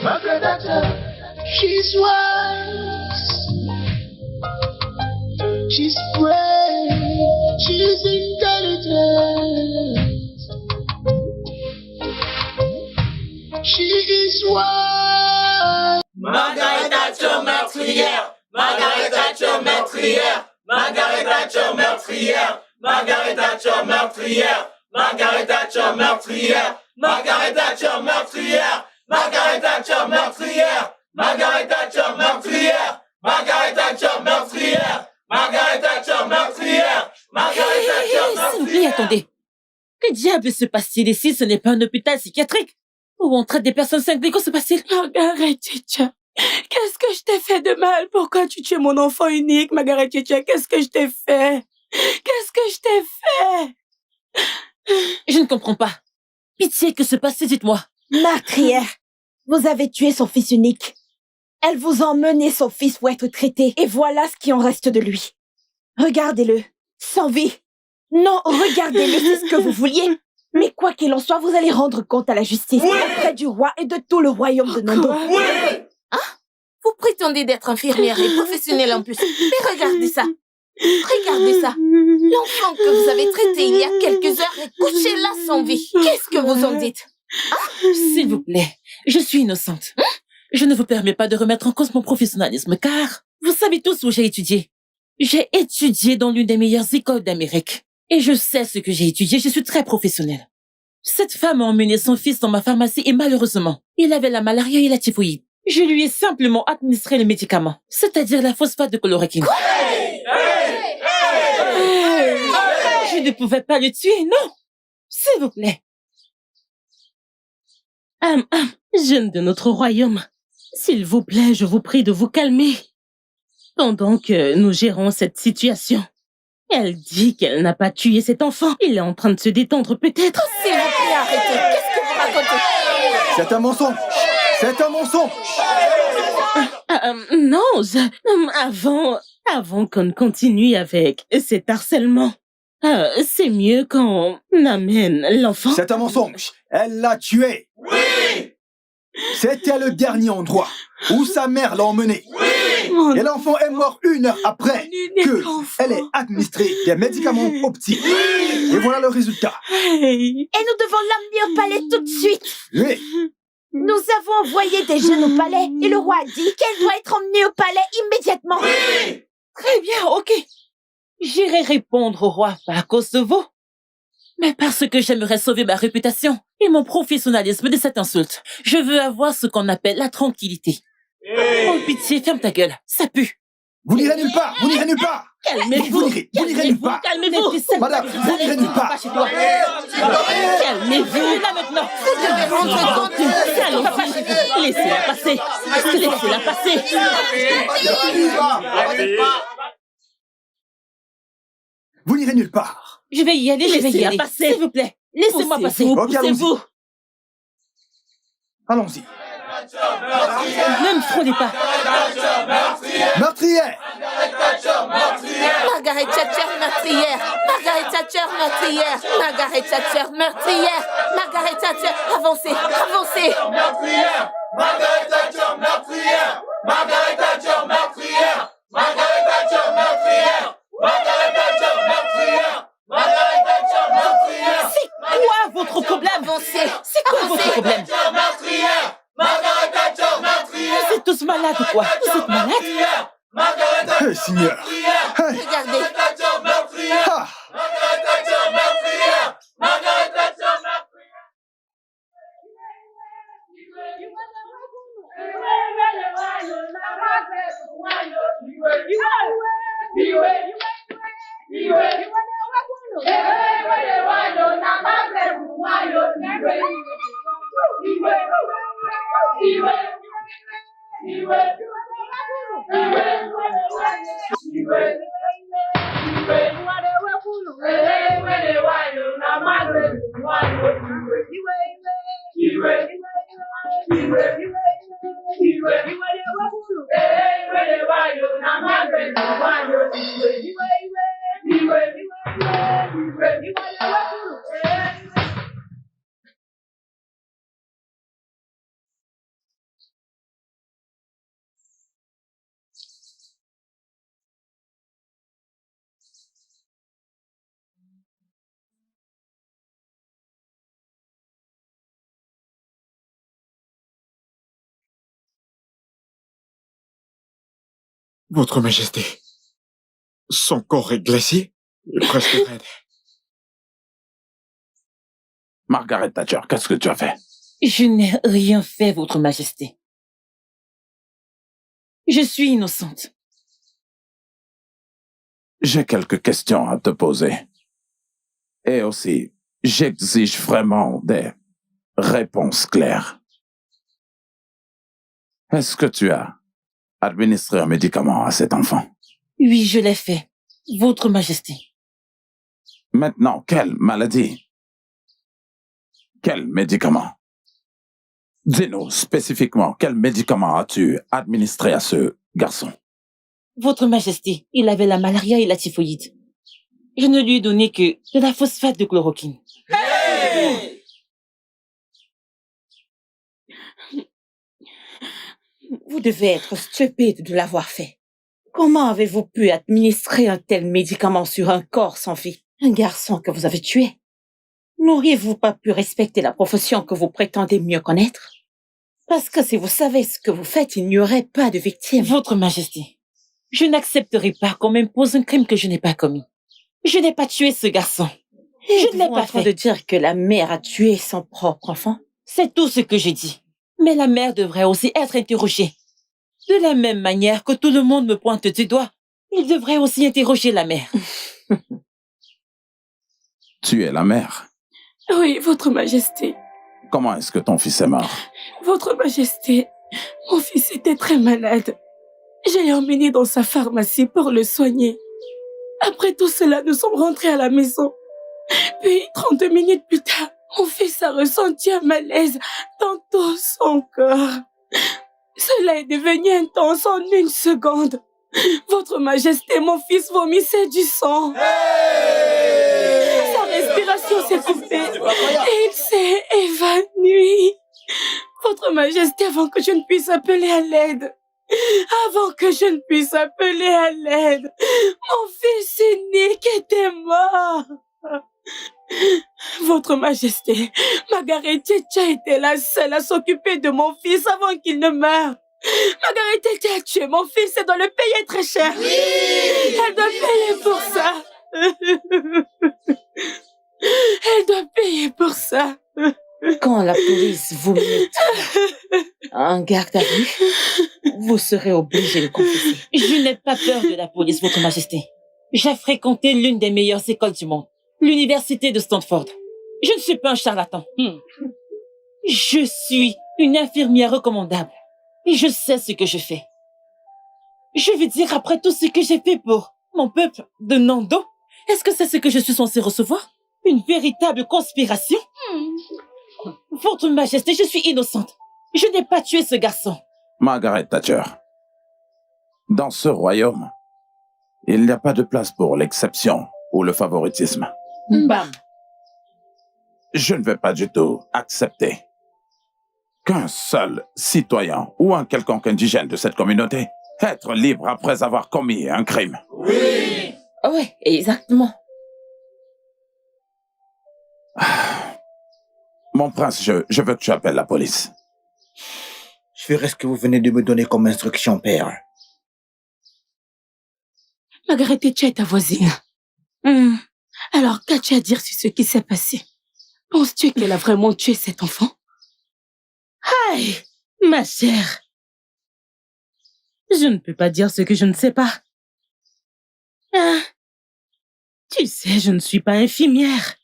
Margaret Thatcher, she's wise, she's brave, she's intelligent. She is wise. Margaret Thatcher meurtrière. Margaret Thatcher meurtrière. Margaret Thatcher meurtrière. Margaret Thatcher meurtrière. Margaret Thatcher meurtrière. Margaret Thatcher meurtrière. Margaret Thatcher meurtrière. Margaret Thatcher meurtrière. Margaret Thatcher meurtrière. Margaret Thatcher meurtrière. Margaret Thatcher meurtrière. S'il vous plaît, attendez. Que diable se passe-t-il ici? Ce n'est pas un hôpital psychiatrique où on traite des personnes cinglées. Que se passe-t-il? Margaret Thatcher, qu'est-ce que je t'ai fait de mal? Pourquoi tu tues mon enfant unique, Margaret Thatcher? Qu'est-ce que je t'ai fait? Qu'est-ce que je t'ai fait? Je ne comprends pas. Pitié, que se passe-t-il? Dites-moi. Meurtrière, vous avez tué son fils unique. Elle vous a emmené son fils pour être traité. Et voilà ce qui en reste de lui. Regardez-le, sans vie. Non, regardez-le, c'est ce que vous vouliez. Mais quoi qu'il en soit, vous allez rendre compte à la justice auprès du roi et de tout le royaume de Nando. Oui. Hein? Vous prétendez d'être infirmière et professionnelle en plus. Mais regardez ça. Regardez ça. L'enfant que vous avez traité il y a quelques heures est couché là sans vie. Qu'est-ce que vous en dites? Hein? S'il vous plaît, je suis innocente. Je ne vous permets pas de remettre en cause mon professionnalisme, car vous savez tous où j'ai étudié. J'ai étudié dans l'une des meilleures écoles d'Amérique. Et je sais ce que j'ai étudié, je suis très professionnelle. Cette femme a emmené son fils dans ma pharmacie et malheureusement, il avait la malaria et la typhoïde. Je lui ai simplement administré le médicament, c'est-à-dire la phosphate de chloroquine. Je ne pouvais pas le tuer, non. S'il vous plaît. Jeunes de notre royaume, s'il vous plaît, je vous prie de vous calmer. Pendant que nous gérons cette situation. Elle dit qu'elle n'a pas tué cet enfant. Il est en train de se détendre peut-être. S'il vous plaît, arrêtez. Qu'est-ce que vous racontez? C'est un mensonge. C'est un mensonge. Non, avant qu'on continue avec cet harcèlement, c'est mieux qu'on amène l'enfant. C'est un mensonge. Elle l'a tué. Oui. C'était le dernier endroit où sa mère l'a emmené. Oui. Et l'enfant est mort 1 heure après qu'elle ait administré des médicaments au petit. Et voilà le résultat. Et nous devons l'emmener au palais tout de suite. Oui. Nous avons envoyé des jeunes au palais et le roi a dit qu'elle doit être emmenée au palais immédiatement. Oui. Très bien, ok. J'irai répondre au roi, pas à cause de vous, mais parce que j'aimerais sauver ma réputation et mon professionnalisme de cette insulte. Je veux avoir ce qu'on appelle la tranquillité. Oh, pitié, ferme ta gueule, ça pue. Vous n'irez nulle part. Vous n'irez nulle part. Calmez-vous. Vous n'irez nulle part. Calmez-vous. Madame, vous n'irez nulle part. Calmez-vous, là maintenant. Vous devez rentrer compte. Allons-y. Laissez-la passer. Laissez-la passer. Vous n'irez nulle part. Je vais y aller, je vais y aller. Passer. S'il vous plaît, laissez-moi passer. Poussez-vous. Allons-y. Ne me frôlez pas. Meurtrière. Margaret Thatcher meurtrière. Margaret Thatcher meurtrière. Margaret Thatcher meurtrière. Margaret Thatcher, avancez, avancez. Meurtrière. Margaret Thatcher meurtrière. Margaret Thatcher meurtrière. Margaret Thatcher meurtrière. Margaret Thatcher meurtrière. Margaret Thatcher meurtrière. C'est quoi votre problème? Avancez. C'est quoi votre problème? Meurtrière. Margaret Thatcher meurtrière. Vous êtes tous malades ou quoi? Vous êtes malades? Margaret Thatcher Hey, Seigneur. Hey. Regardez. Thatcher meurtrière. Ah. Margaret Thatcher meurtrière. Margaret Thatcher meurtrière. Votre Majesté, son corps est glacé et presque raide. Margaret Thatcher, qu'est-ce que tu as fait? Je n'ai rien fait, Votre Majesté. Je suis innocente. J'ai quelques questions à te poser. Et aussi, j'exige vraiment des réponses claires. Est-ce que tu as administré un médicament à cet enfant? Oui, je l'ai fait, Votre Majesté. Maintenant, quelle maladie? Quel médicament? Dis-nous spécifiquement, quel médicament as-tu administré à ce garçon? Votre Majesté, il avait la malaria et la typhoïde. Je ne lui ai donné que de la phosphate de chloroquine. Hey! Vous devez être stupide de l'avoir fait. Comment avez-vous pu administrer un tel médicament sur un corps sans vie? Un garçon que vous avez tué? N'auriez-vous pas pu respecter la profession que vous prétendez mieux connaître? Parce que si vous savez ce que vous faites, il n'y aurait pas de victime. Votre Majesté, je n'accepterai pas qu'on m'impose un crime que je n'ai pas commis. Je n'ai pas tué ce garçon. Je ne l'ai pas en train fait. de dire que la mère a tué son propre enfant? C'est tout ce que j'ai dit. Mais la mère devrait aussi être interrogée. De la même manière que tout le monde me pointe du doigt, il devrait aussi interroger la mère. Tu es la mère. Oui, Votre Majesté. Comment est-ce que ton fils est mort? Votre Majesté, mon fils était très malade. Je l'ai emmené dans sa pharmacie pour le soigner. Après tout cela, nous sommes rentrés à la maison. Puis, 30 minutes plus tard, mon fils a ressenti un malaise dans tout son corps. Cela est devenu intense en 1 seconde. Votre Majesté, mon fils vomissait du sang. Sa respiration s'est coupée et il s'est évanoui. Votre Majesté, avant que je ne puisse appeler à l'aide. Avant que je ne puisse appeler à l'aide, mon fils unique était mort. Votre Majesté, Margaret Thatcher était la seule à s'occuper de mon fils avant qu'il ne meure. Margaret Thatcher a tué mon fils et doit le payer très cher. Oui! Elle doit payer pour ça. Elle doit payer pour ça. Quand la police vous mettra en garde à vue, vous serez obligé de confesser. Je n'ai pas peur de la police, Votre Majesté. J'ai fréquenté l'une des meilleures écoles du monde, l'université de Stanford. Je ne suis pas un charlatan. Je suis une infirmière recommandable et je sais ce que je fais. Je veux dire, après tout ce que j'ai fait pour mon peuple de Nando, est-ce que c'est ce que je suis censée recevoir? Une véritable conspiration? Votre Majesté, je suis innocente. Je n'ai pas tué ce garçon. Margaret Thatcher, dans ce royaume, il n'y a pas de place pour l'exception ou le favoritisme. Bam. Je ne vais pas du tout accepter qu'un seul citoyen ou un quelconque indigène de cette communauté être libre après avoir commis un crime. Oui, exactement. Mon prince, je veux que tu appelles la police. Je ferai ce que vous venez de me donner comme instruction, père. Margaret Thatcher est ta voisine. Alors, qu'as-tu à dire sur ce qui s'est passé? Penses-tu qu'elle a vraiment tué cet enfant? Aïe, ma chère. Je ne peux pas dire ce que je ne sais pas. Tu sais, je ne suis pas infirmière,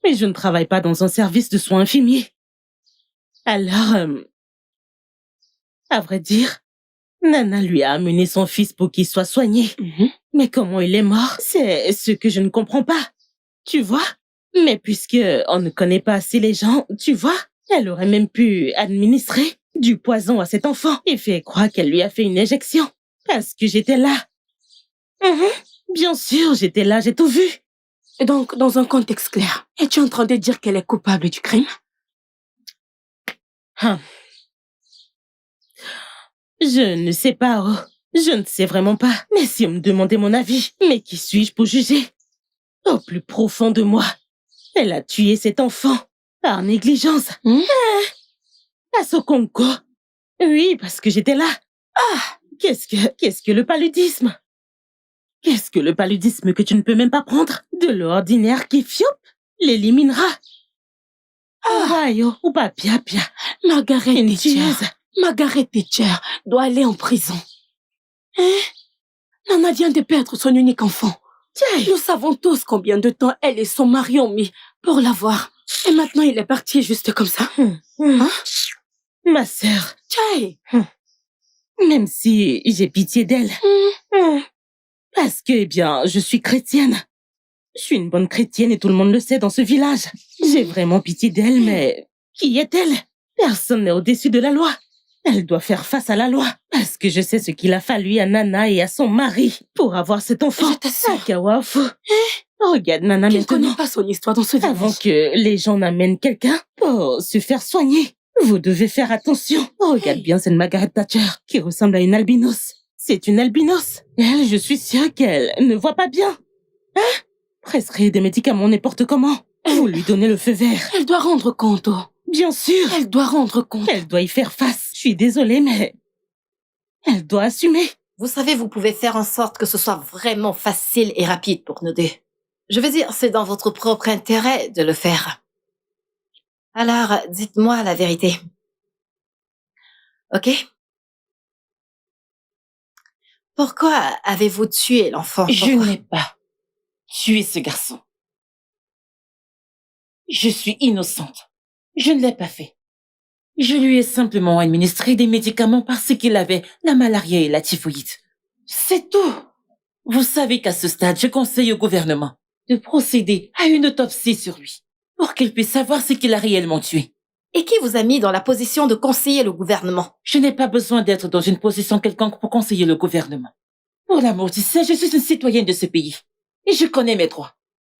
mais je ne travaille pas dans un service de soins infirmiers. Alors, à vrai dire, Nana lui a amené son fils pour qu'il soit soigné. Mais comment il est mort, c'est ce que je ne comprends pas. Tu vois? Mais puisque on ne connaît pas assez les gens, tu vois? Elle aurait même pu administrer du poison à cet enfant et faire croire qu'elle lui a fait une injection. Parce que j'étais là. Bien sûr, j'étais là, j'ai tout vu. Et donc, dans un contexte clair, es-tu en train de dire qu'elle est coupable du crime? Je ne sais pas, oh. Je ne sais vraiment pas. Mais si on me demandait mon avis, mais qui suis-je pour juger? Au plus profond de moi, elle a tué cet enfant par négligence. À Sokonko. Oui, parce que j'étais là. Qu'est-ce que le paludisme? Qu'est-ce que le paludisme que tu ne peux même pas prendre? De l'ordinaire qui fiop l'éliminera. Ayo, ou pas pia. Margaret Une Thatcher. tueuse. Margaret Thatcher doit aller en prison. Hein? Nana vient de perdre son unique enfant. Tiens, Nous savons tous combien de temps elle et son mari ont mis pour l'avoir. Et maintenant, il est parti juste comme ça. ma sœur, Tchai! même si j'ai pitié d'elle, parce que, eh bien, je suis chrétienne. Je suis une bonne chrétienne et tout le monde le sait dans ce village. J'ai vraiment pitié d'elle, mais qui est-elle? Personne n'est au-dessus de la loi. Elle doit faire face à la loi, parce que je sais ce qu'il a fallu à Nana et à son mari pour avoir cet enfant. Je t'assure. Akawafu. Regarde Nana Tu ne maintenant. connais pas son histoire dans ce village. Avant que les gens n'amènent quelqu'un pour se faire soigner, vous devez faire attention. Regarde bien cette Margaret Thatcher qui ressemble à une albinos. C'est une albinos. Elle, je suis sûre qu'elle ne voit pas bien. Prescrire des médicaments n'importe comment. Vous lui donnez le feu vert. Elle doit rendre compte. Bien sûr. Elle doit rendre compte. Elle doit y faire face. Je suis désolée, mais elle doit assumer. Vous savez, vous pouvez faire en sorte que ce soit vraiment facile et rapide pour nous deux. Je veux dire, c'est dans votre propre intérêt de le faire. Alors, dites-moi la vérité. Ok? Pourquoi avez-vous tué l'enfant? Je Pourquoi? n'ai pas tué ce garçon. Je suis innocente. Je ne l'ai pas fait. Je lui ai simplement administré des médicaments parce qu'il avait la malaria et la typhoïde. C'est tout. Vous savez qu'à ce stade, je conseille au gouvernement de procéder à une autopsie sur lui pour qu'il puisse savoir ce qu'il a réellement tué. Et qui vous a mis dans la position de conseiller le gouvernement? Je n'ai pas besoin d'être dans une position quelconque pour conseiller le gouvernement. Pour l'amour du ciel, je suis une citoyenne de ce pays. Et je connais mes droits.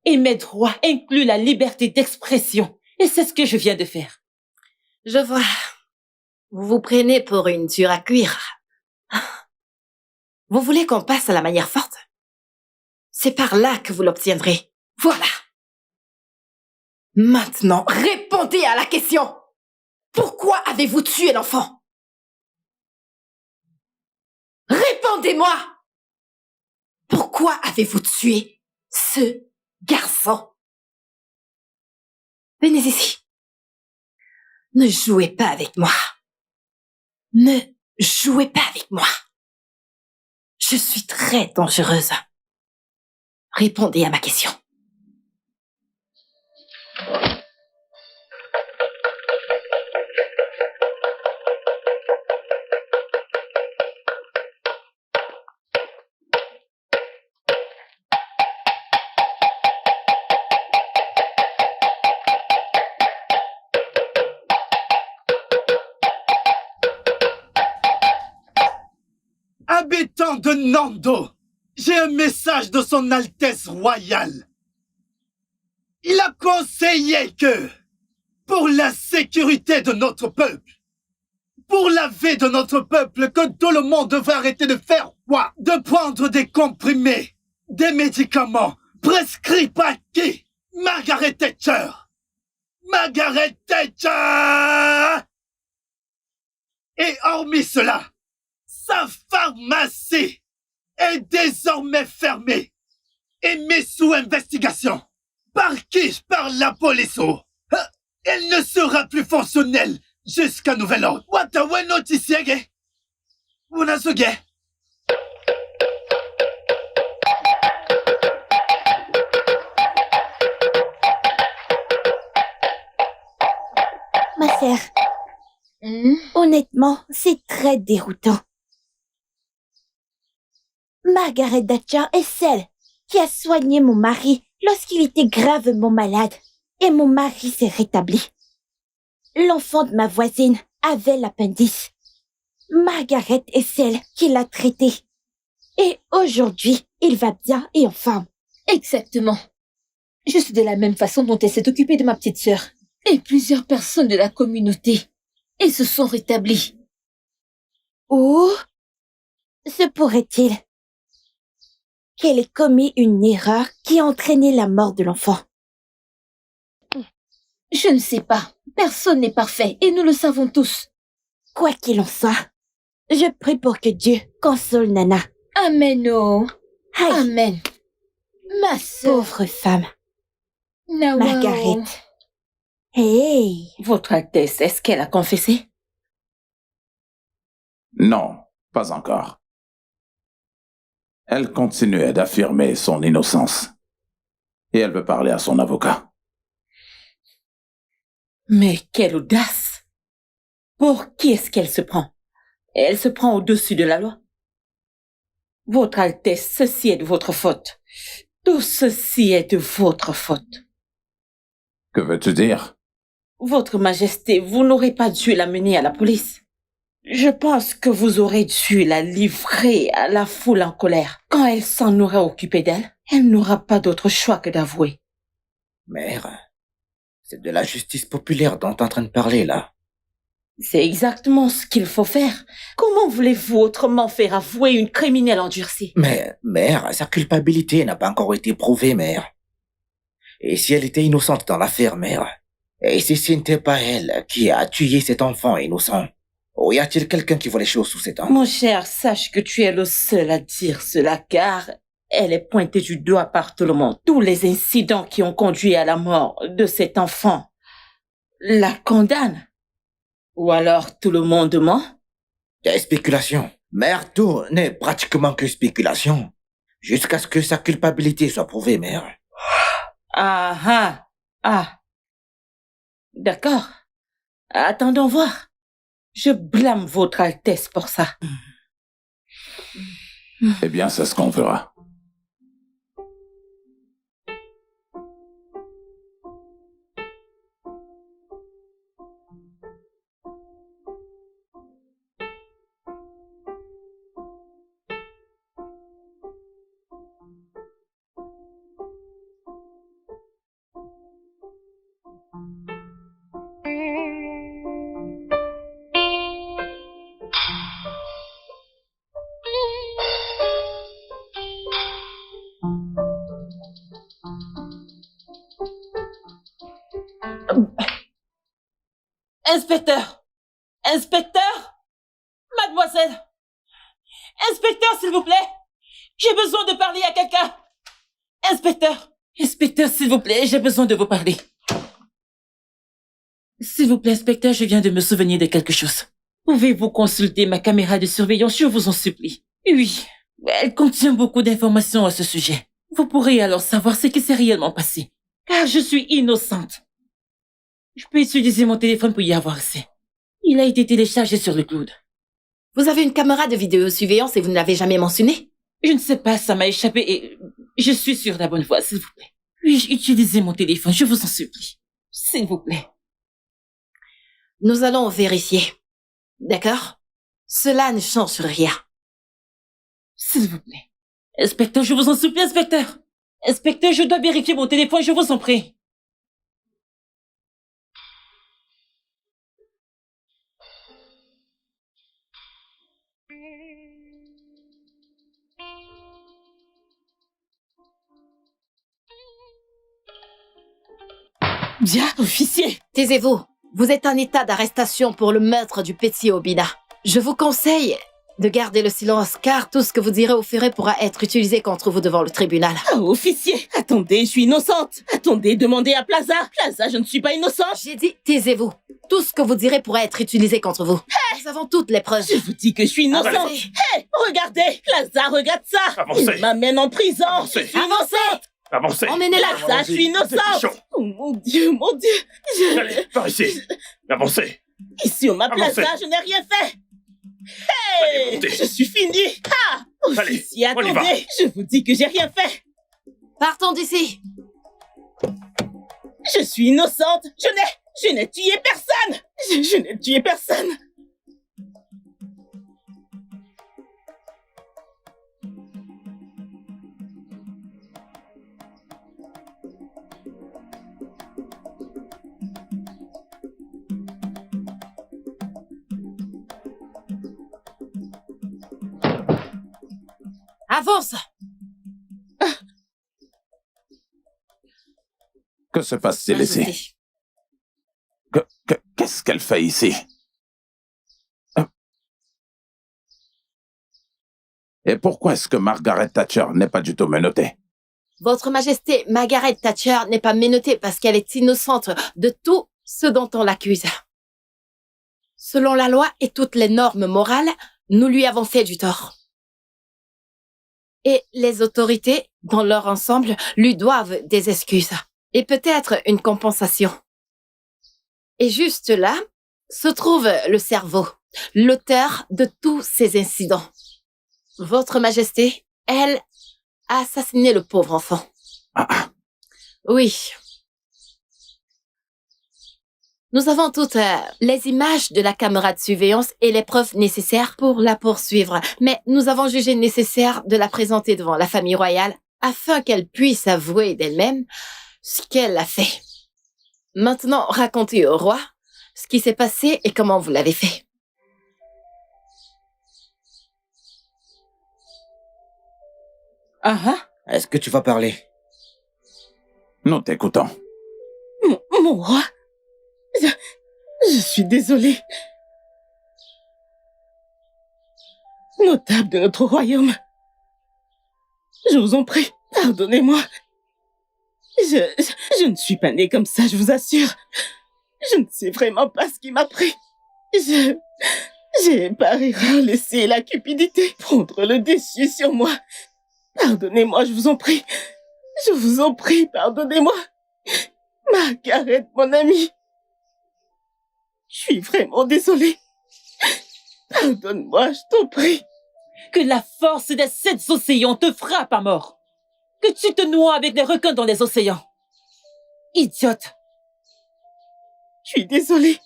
Et mes droits incluent la liberté d'expression. Et c'est ce que je viens de faire. Je vois. Vous vous prenez pour une dure à cuire. Vous voulez qu'on passe à la manière forte? C'est par là que vous l'obtiendrez. Voilà. Maintenant, répondez à la question. Pourquoi avez-vous tué l'enfant? Répondez-moi. Pourquoi avez-vous tué ce garçon? Venez ici. Ne jouez pas avec moi. Ne jouez pas avec moi. Je suis très dangereuse. Répondez à ma question. Habitants de Nando, j'ai un message de son Altesse Royale. Il a conseillé que, pour la sécurité de notre peuple, pour la vie de notre peuple, que tout le monde devrait arrêter de faire quoi? De prendre des comprimés, des médicaments prescrits par qui? Margaret Thatcher. Margaret Thatcher! Et hormis cela, sa pharmacie est désormais fermée et mise sous investigation. Par qui? Par la police. Elle ne sera plus fonctionnelle jusqu'à nouvel ordre. Watawe notisiege. Unazuge. Ma sœur, honnêtement, c'est très déroutant. Margaret Thatcher est celle qui a soigné mon mari lorsqu'il était gravement malade et mon mari s'est rétabli. L'enfant de ma voisine avait l'appendice. Margaret est celle qui l'a traité. Et aujourd'hui, il va bien et en forme. Exactement. Juste de la même façon dont elle s'est occupée de ma petite sœur. Et plusieurs personnes de la communauté. Et se sont rétablies. Ou se pourrait-il qu'elle ait commis une erreur qui a entraîné la mort de l'enfant? Je ne sais pas. Personne n'est parfait et nous le savons tous. Quoi qu'il en soit, Je prie pour que Dieu console Nana. Amen, oh. Aïe, Amen. Ma sœur. pauvre femme. Nawao. Margaret. Hey, Votre Altesse, est-ce qu'elle a confessé? Non, pas encore. Elle continuait d'affirmer son innocence. Et elle veut parler à son avocat. Mais quelle audace! Pour qui est-ce qu'elle se prend? Elle se prend au-dessus de la loi. Votre Altesse, ceci est de votre faute. Tout ceci est de votre faute. Que veux-tu dire? Votre Majesté, vous n'aurez pas dû la mener à la police. Je pense que vous aurez dû la livrer à la foule en colère. Quand elle s'en aura occupé d'elle, elle n'aura pas d'autre choix que d'avouer. Mère, c'est de la justice populaire dont t'es en train de parler, là. C'est exactement ce qu'il faut faire. Comment voulez-vous autrement faire avouer une criminelle endurcie? Mais, mère, sa culpabilité n'a pas encore été prouvée, mère. Et si elle était innocente dans l'affaire, mère? Et si ce n'était pas elle qui a tué cet enfant innocent? Ou y a-t-il quelqu'un qui voit les choses sous ses dents? Mon cher, sache que tu es le seul à dire cela, car elle est pointée du doigt par tout le monde. Tous les incidents qui ont conduit à la mort de cet enfant la condamnent. Ou alors tout le monde ment? Des spéculations. Mère, tout n'est pratiquement que spéculation. Jusqu'à ce que sa culpabilité soit prouvée, mère. Ah ah ah. D'accord. Attendons voir. Je blâme votre Altesse pour ça. Eh bien, c'est ce qu'on fera. Inspecteur! Inspecteur! Mademoiselle! Inspecteur, s'il vous plaît! J'ai besoin de parler à quelqu'un! Inspecteur! Inspecteur, s'il vous plaît, j'ai besoin de vous parler. S'il vous plaît, inspecteur, je viens de me souvenir de quelque chose. Pouvez-vous consulter ma caméra de surveillance, je vous en supplie? Oui, elle contient beaucoup d'informations à ce sujet. Vous pourrez alors savoir ce qui s'est réellement passé. Car je suis innocente. Je peux utiliser mon téléphone pour y avoir accès. Il a été téléchargé sur le cloud. Vous avez une caméra de vidéosurveillance et vous ne l'avez jamais mentionné? Je ne sais pas, ça m'a échappé et je suis sur la bonne voie, s'il vous plaît. Puis-je utiliser mon téléphone, je vous en supplie. S'il vous plaît. Nous allons vérifier. D'accord? Cela ne change rien. S'il vous plaît. Inspecteur, je vous en supplie, inspecteur. Inspecteur, je dois vérifier mon téléphone, je vous en prie. Bien, officier. Taisez-vous. Vous êtes en état d'arrestation pour le meurtre du petit Obina. Je vous conseille de garder le silence, car tout ce que vous direz ou ferez pourra être utilisé contre vous devant le tribunal. Oh, officier, attendez, je suis innocente. Attendez, demandez à Plaza. Plaza, je ne suis pas innocente. J'ai dit, taisez-vous. Tout ce que vous direz pourra être utilisé contre vous. Nous avons toutes les preuves. Je vous dis que je suis innocente. Avancez. Hé, regardez, Plaza, regarde ça. Avancez. Il m'amène en prison. Avancez. Je suis innocente. Avancez. Emmenez-la. Plaza, je suis innocente. Chaud. Oh mon Dieu, mon Dieu. Allez, par ici. Avancez. Ici, on m'a Avancez. Plaza, je n'ai rien fait. Allez, Hey, montez. je suis finie. Ah, Allez, officier, on y va. attendez, je vous dis que j'ai rien fait. Partons d'ici. Je suis innocente. Je n'ai tué personne. Je n'ai tué personne. Avance. Que se passe-t-il ici? Ajoutez. Qu'est-ce qu'elle fait ici? Et pourquoi est-ce que Margaret Thatcher n'est pas du tout menottée? Votre Majesté, Margaret Thatcher n'est pas menottée parce qu'elle est innocente de tout ce dont on l'accuse. Selon la loi et toutes les normes morales, nous lui avons fait du tort. Et les autorités, dans leur ensemble, lui doivent des excuses et peut-être une compensation. Et juste là se trouve le cerveau, l'auteur de tous ces incidents. Votre Majesté, elle a assassiné le pauvre enfant. Oui. Nous avons toutes les images de la caméra de surveillance et les preuves nécessaires pour la poursuivre, mais nous avons jugé nécessaire de la présenter devant la famille royale afin qu'elle puisse avouer d'elle-même ce qu'elle a fait. Maintenant, racontez au roi ce qui s'est passé et comment vous l'avez fait. Est-ce que tu vas parler? Nous t'écoutons. Mon roi, je suis désolée. Notable de notre royaume, je vous en prie, pardonnez-moi. Je ne suis pas née comme ça, je vous assure. Je ne sais vraiment pas ce qui m'a pris. J'ai par erreur laissé la cupidité prendre le dessus sur moi. Pardonnez-moi, je vous en prie. Je vous en prie, pardonnez-moi. Margaret, mon amie. Je suis vraiment désolée. Pardonne-moi, je t'en prie. Que la force des 7 océans te frappe à mort. Que tu te noies avec les requins dans les océans. Idiote. Je suis désolée.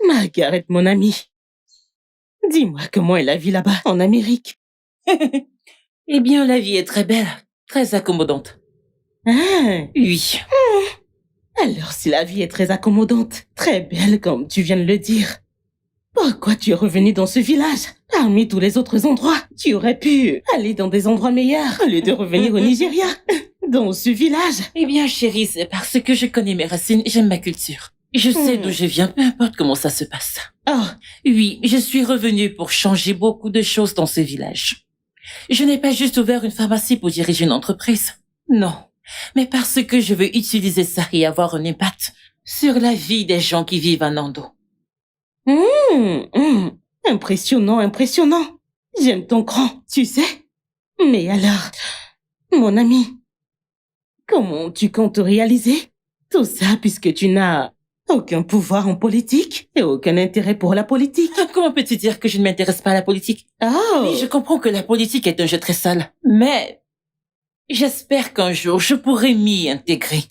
Margaret, mon amie. Dis-moi comment est la vie là-bas, en Amérique. Eh bien, la vie est très belle, très accommodante. Ah, oui. Alors, si la vie est très accommodante, très belle comme tu viens de le dire, pourquoi tu es revenu dans ce village? Parmi tous les autres endroits, tu aurais pu aller dans des endroits meilleurs au lieu de revenir au Nigeria, dans ce village. Eh bien, chérie, c'est parce que je connais mes racines, j'aime ma culture. Je sais d'où je viens, peu importe comment ça se passe. Oh, oui, je suis revenue pour changer beaucoup de choses dans ce village. Je n'ai pas juste ouvert une pharmacie pour diriger une entreprise. Non, mais parce que je veux utiliser ça et avoir un impact sur la vie des gens qui vivent à Nando. Impressionnant, impressionnant. J'aime ton cran, tu sais. Mais alors, mon ami, comment tu comptes réaliser tout ça puisque tu n'as aucun pouvoir en politique et aucun intérêt pour la politique? Comment peux-tu dire que je ne m'intéresse pas à la politique? Oh. Oui, je comprends que la politique est un jeu très sale, mais j'espère qu'un jour je pourrai m'y intégrer.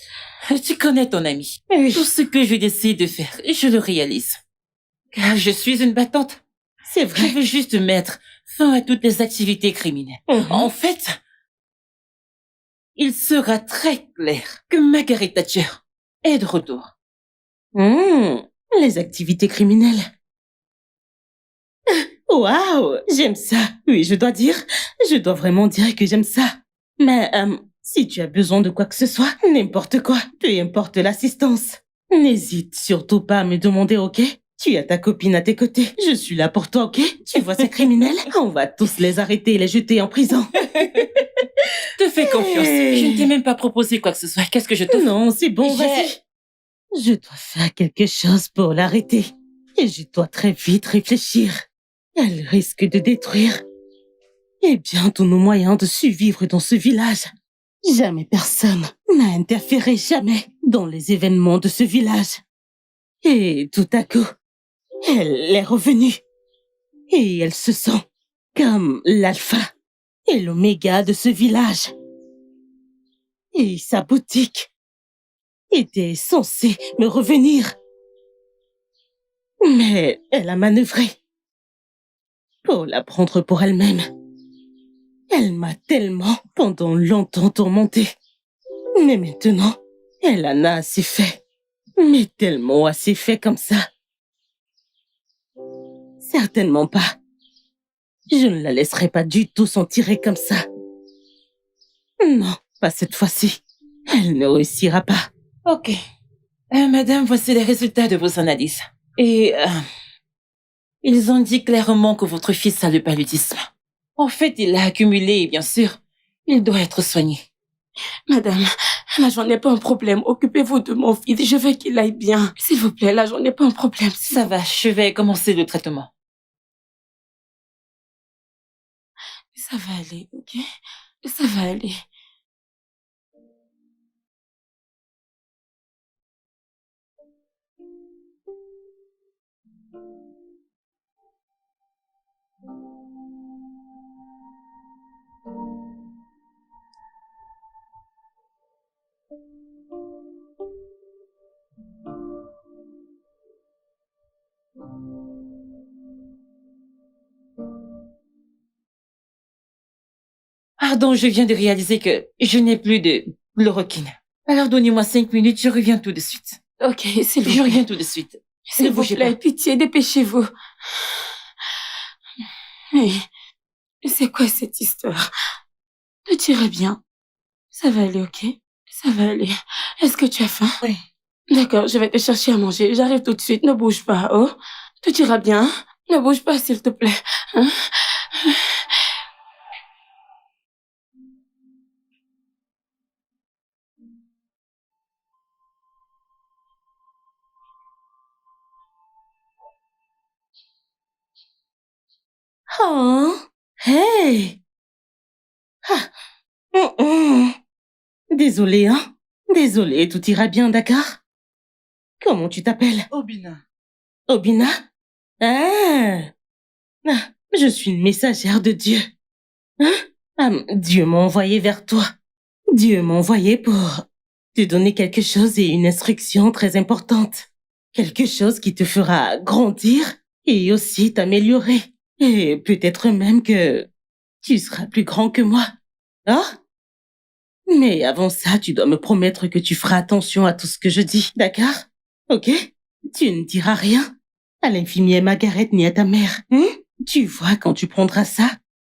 Tu connais ton ami. Oui. Tout ce que je décide de faire, je le réalise. Car je suis une battante. C'est vrai. Je veux juste mettre fin à toutes les activités criminelles. En fait, il sera très clair que Margaret Thatcher est de retour. Les activités criminelles. Waouh, j'aime ça. Oui, je dois vraiment dire que j'aime ça. Mais si tu as besoin de quoi que ce soit, n'importe quoi, peu importe l'assistance, n'hésite surtout pas à me demander, ok? Tu as ta copine à tes côtés. Je suis là pour toi, ok? Tu vois ces criminels? On va tous les arrêter et les jeter en prison. Te fais confiance. Je ne t'ai même pas proposé quoi que ce soit. Qu'est-ce que je te fais? Non, c'est bon, vas-y. Je dois faire quelque chose pour l'arrêter. Et je dois très vite réfléchir. Elle risque de détruire bien tous nos moyens de survivre dans ce village. Jamais personne n'a interféré jamais dans les événements de ce village. Et tout à coup, elle est revenue. Et elle se sent comme l'alpha et l'oméga de ce village. Et sa boutique était censée me revenir. Mais elle a manœuvré pour la prendre pour elle-même. Elle m'a tellement pendant longtemps tourmentée. Mais maintenant, elle en a assez fait. Mais tellement assez fait comme ça. Certainement pas. Je ne la laisserai pas du tout s'en tirer comme ça. Non, pas cette fois-ci. Elle ne réussira pas. Ok. Madame, voici les résultats de vos analyses. Et ils ont dit clairement que votre fils a le paludisme. En fait, il l'a accumulé et bien sûr, il doit être soigné. Madame, là, j'en ai pas un problème. Occupez-vous de mon fils. Je veux qu'il aille bien. S'il vous plaît, là, j'en ai pas un problème. Ça va, je vais commencer le traitement. Ça va aller, ok? Ça va aller. Pardon, je viens de réaliser que je n'ai plus de chloroquine. Alors donnez-moi 5 minutes, je reviens tout de suite. Ok, s'il vous plaît. Je reviens tout de suite. S'il vous plaît, pitié, dépêchez-vous. Hey, c'est quoi cette histoire? Tout ira bien. Ça va aller, ok? Ça va aller. Est-ce que tu as faim? Oui. D'accord, je vais te chercher à manger. J'arrive tout de suite, ne bouge pas, oh? Tout ira bien. Ne bouge pas, s'il te plaît. Hein? Oh, hey. Désolée, hein? Désolée, tout ira bien, d'accord? Comment tu t'appelles? Obina. Obina? Ah, je suis une messagère de Dieu. Hein? Dieu m'a envoyé vers toi. Dieu m'a envoyé pour te donner quelque chose et une instruction très importante. Quelque chose qui te fera grandir et aussi t'améliorer. Et peut-être même que tu seras plus grand que moi. Hein? Mais avant ça, tu dois me promettre que tu feras attention à tout ce que je dis, d'accord? Ok? Tu ne diras rien à l'infirmière Margaret ni à ta mère. Tu vois, quand tu prendras ça,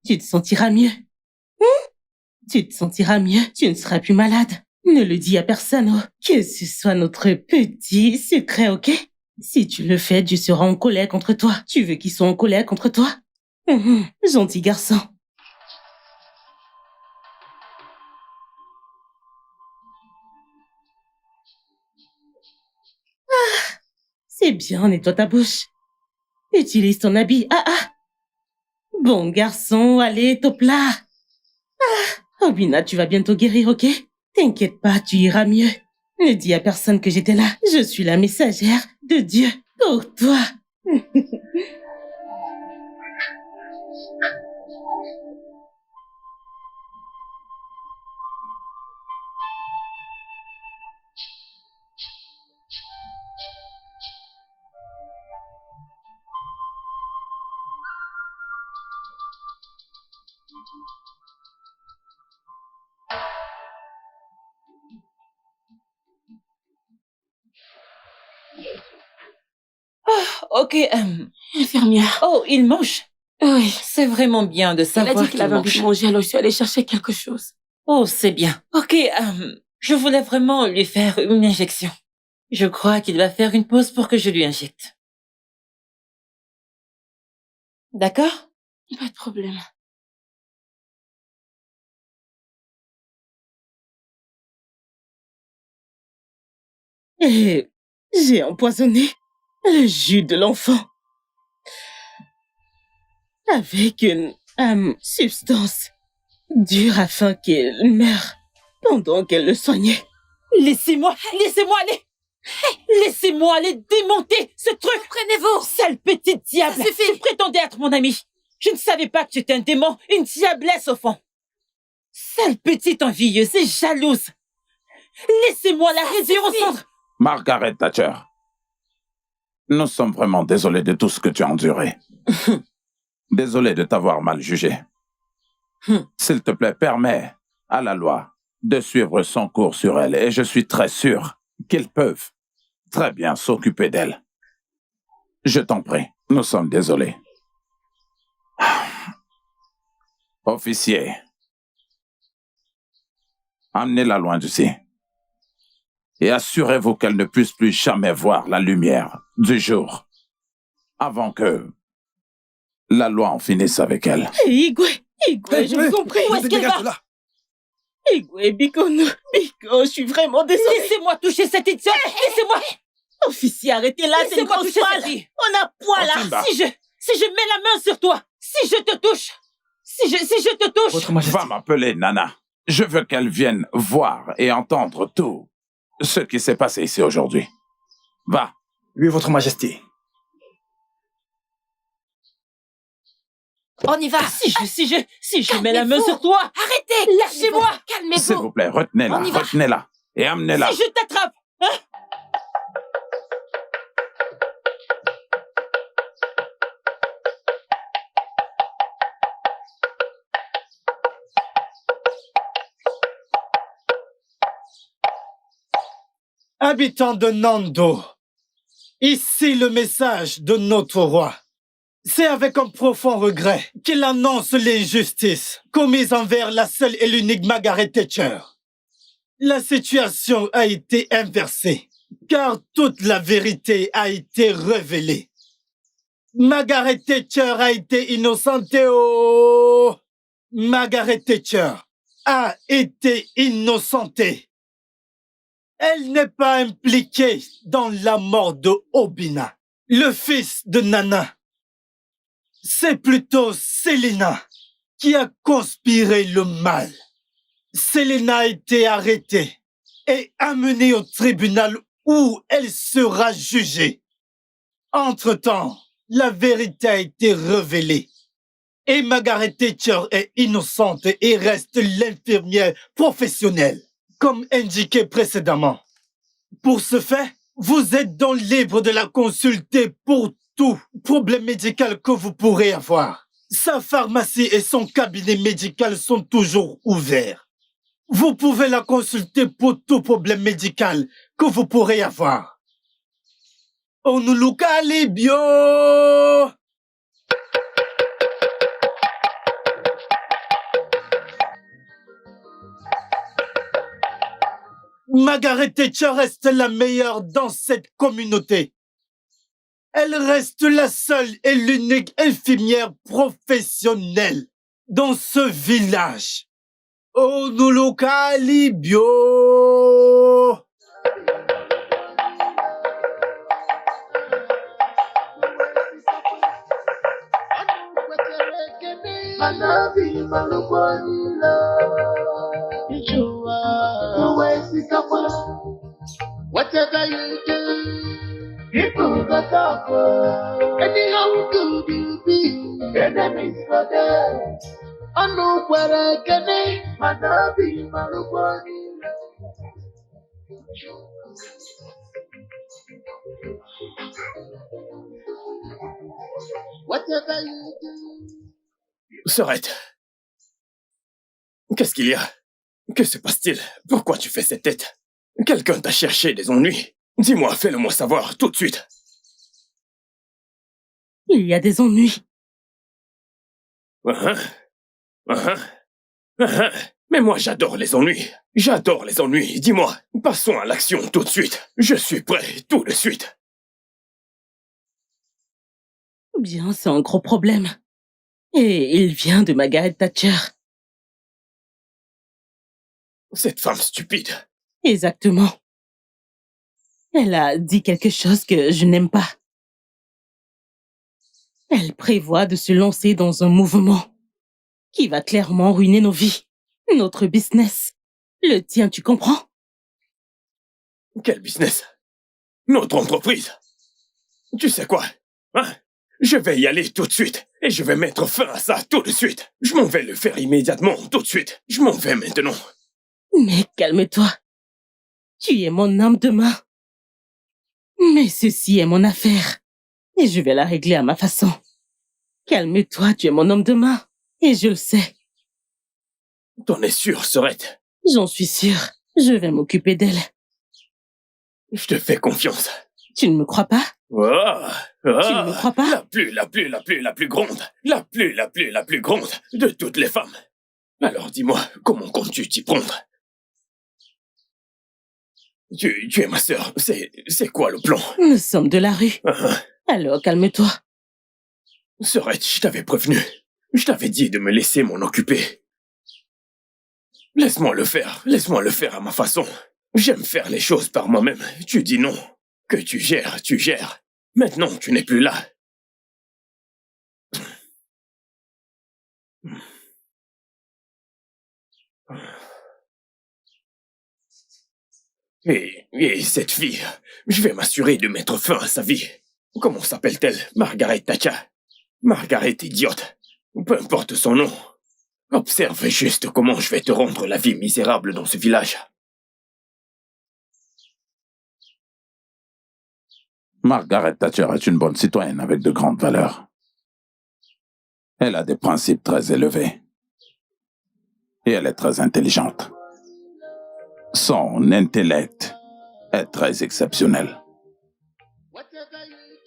tu te sentiras mieux. Tu te sentiras mieux, tu ne seras plus malade. Ne le dis à personne, oh. Que ce soit notre petit secret, ok? Si tu le fais, Dieu sera en colère contre toi. Tu veux qu'ils soient en colère contre toi? Gentil garçon. C'est bien, nettoie ta bouche. Utilise ton habit. Bon garçon, allez, top là. Obina, tu vas bientôt guérir, ok? T'inquiète pas, tu iras mieux. Ne dis à personne que j'étais là. Je suis la messagère de Dieu pour toi. Ok, infirmière. Oh, il mange? Oui. C'est vraiment bien de savoir qu'il a dit qu'il avait envie de manger, alors je suis allée chercher quelque chose. Oh, c'est bien. Ok, je voulais vraiment lui faire une injection. Je crois qu'il va faire une pause pour que je lui injecte. D'accord? Pas de problème. Et j'ai empoisonné le jus de l'enfant avec une substance dure afin qu'elle meure pendant qu'elle le soignait. Laissez-moi aller. Laissez-moi aller démonter ce truc. Prenez-vous. Sale petite diable. Ça suffit. Tu prétendais être mon ami. Je ne savais pas que tu étais un démon, une diablesse au fond. Sale petite envieuse et jalouse. Laissez-moi la réduire aux cendres. Margaret Thatcher, nous sommes vraiment désolés de tout ce que tu as enduré. Désolés de t'avoir mal jugé. S'il te plaît, permets à la loi de suivre son cours sur elle et je suis très sûr qu'ils peuvent très bien s'occuper d'elle. Je t'en prie, nous sommes désolés. Officier, emmenez-la loin d'ici. Et assurez-vous qu'elle ne puisse plus jamais voir la lumière du jour. avant que la loi en finisse avec elle. Igwe, je vous en prie, où est-ce qu'elle va? Igwe, Biko, je suis vraiment désolée. Laissez-moi toucher cette petite sœur. Laissez-moi. Officier, arrêtez là, c'est une grosse toile. On a poids là. Si je mets la main sur toi, si je te touche, si je te touche. Votre Majesté. Va m'appeler Nana. Je veux qu'elle vienne voir et entendre tout ce qui s'est passé ici aujourd'hui. Va. Oui, Votre Majesté. On y va. Si je mets la main sur toi. Arrêtez. Lâchez-moi. Calmez-vous. S'il vous plaît, retenez-la et amenez-la. Si je t'attrape. Hein? Habitants de Nando, ici le message de notre roi. C'est avec un profond regret qu'il annonce l'injustice commise envers la seule et l'unique Margaret Thatcher. La situation a été inversée, car toute la vérité a été révélée. Margaret Thatcher a été innocentée. Oh! Margaret Thatcher a été innocentée. Elle n'est pas impliquée dans la mort de Obina, le fils de Nana. C'est plutôt Selena qui a conspiré le mal. Selena a été arrêtée et amenée au tribunal où elle sera jugée. Entre-temps, la vérité a été révélée. Et Margaret Thatcher est innocente et reste l'infirmière professionnelle, comme indiqué précédemment. Pour ce fait, vous êtes donc libre de la consulter pour tout problème médical que vous pourrez avoir. Sa pharmacie et son cabinet médical sont toujours ouverts. Vous pouvez la consulter pour tout problème médical que vous pourrez avoir. Onulukali bio! Margaret Thatcher reste la meilleure dans cette communauté. Elle reste la seule et l'unique infirmière professionnelle dans ce village. Onulukali bio! Manabi malukwanila Ichua Uwezi kama Whatever you do People got up Anyhow good you be Enemies for them Anu kwere kene Manabi malukwanila Whatever you do Sorette, qu'est-ce qu'il y a? Que se passe-t-il? Pourquoi tu fais cette tête? Quelqu'un t'a cherché des ennuis? Dis-moi, fais-le-moi savoir tout de suite. Il y a des ennuis. Mais moi j'adore les ennuis. J'adore les ennuis. Dis-moi, passons à l'action tout de suite. Je suis prêt tout de suite. Bien, c'est un gros problème. Et il vient de Margaret Thatcher. Cette femme stupide. Exactement. Elle a dit quelque chose que je n'aime pas. Elle prévoit de se lancer dans un mouvement qui va clairement ruiner nos vies, notre business. Le tien, tu comprends? Quel business? Notre entreprise. Tu sais quoi? Hein? Je vais y aller tout de suite, et je vais mettre fin à ça tout de suite. Je m'en vais le faire immédiatement, tout de suite. Je m'en vais maintenant. Mais calme-toi. Tu es mon homme de main. Mais ceci est mon affaire, et je vais la régler à ma façon. Calme-toi, tu es mon homme de main, et je le sais. T'en es sûr, Sorette? J'en suis sûr. Je vais m'occuper d'elle. Je te fais confiance. Tu ne me crois pas? Tu ne me crois pas? La plus grande de toutes les femmes. Alors dis-moi, comment comptes-tu t'y prendre? Tu es ma sœur, c'est quoi le plan? Nous sommes de la rue. Alors calme-toi. Sorette, je t'avais prévenu. Je t'avais dit de me laisser m'en occuper. Laisse-moi le faire à ma façon. J'aime faire les choses par moi-même. Tu dis non. Que tu gères. Maintenant, tu n'es plus là. Et cette fille, je vais m'assurer de mettre fin à sa vie. Comment s'appelle-t-elle? Margaret Thatcher. Margaret idiote. Peu importe son nom. Observe juste comment je vais te rendre la vie misérable dans ce village. Margaret Thatcher est une bonne citoyenne avec de grandes valeurs. Elle a des principes très élevés. Et elle est très intelligente. Son intellect est très exceptionnel.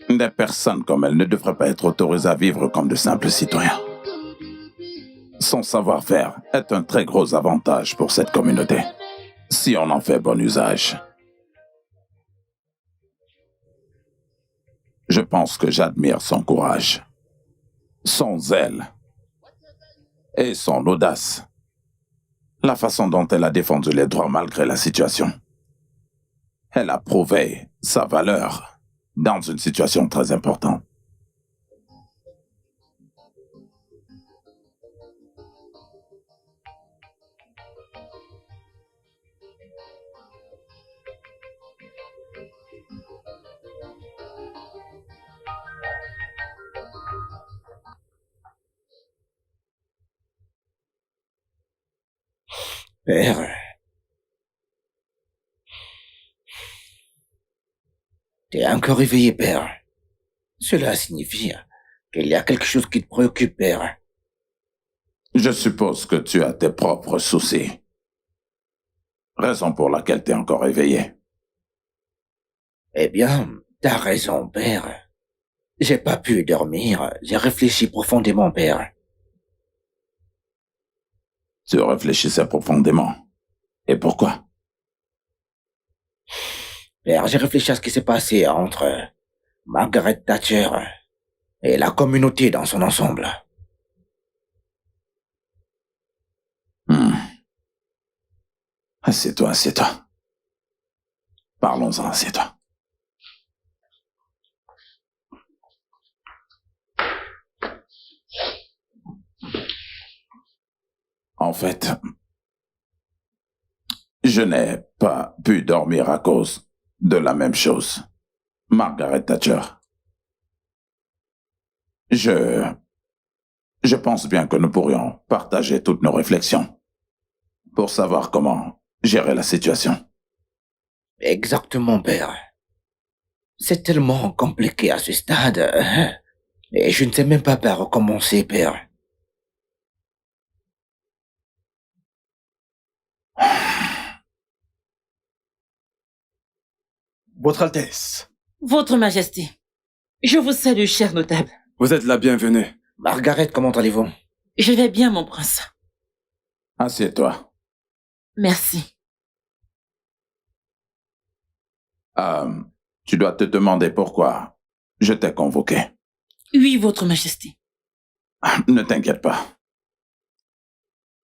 Des personnes comme elle ne devraient pas être autorisées à vivre comme de simples citoyens. Son savoir-faire est un très gros avantage pour cette communauté, si on en fait bon usage. Je pense que j'admire son courage, son zèle et son audace. La façon dont elle a défendu les droits malgré la situation. Elle a prouvé sa valeur dans une situation très importante. Père. T'es encore éveillé, père. Cela signifie qu'il y a quelque chose qui te préoccupe, père. Je suppose que tu as tes propres soucis. Raison pour laquelle t'es encore éveillé. Eh bien, t'as raison, père. J'ai pas pu dormir. J'ai réfléchi profondément, père. Tu réfléchissais profondément. Et pourquoi? Père, j'ai réfléchi à ce qui s'est passé entre Margaret Thatcher et la communauté dans son ensemble. Assieds-toi. Parlons-en, assieds-toi. En fait, je n'ai pas pu dormir à cause de la même chose. Margaret Thatcher. Je pense bien que nous pourrions partager toutes nos réflexions pour savoir comment gérer la situation. Exactement, père. C'est tellement compliqué à ce stade. Et je ne sais même pas par où commencer, père. Votre Altesse. Votre Majesté, je vous salue, cher notable. Vous êtes la bienvenue. Margaret, comment allez-vous? Je vais bien, mon prince. Assieds-toi. Merci. Tu dois te demander pourquoi je t'ai convoqué. Oui, votre Majesté. Ne t'inquiète pas.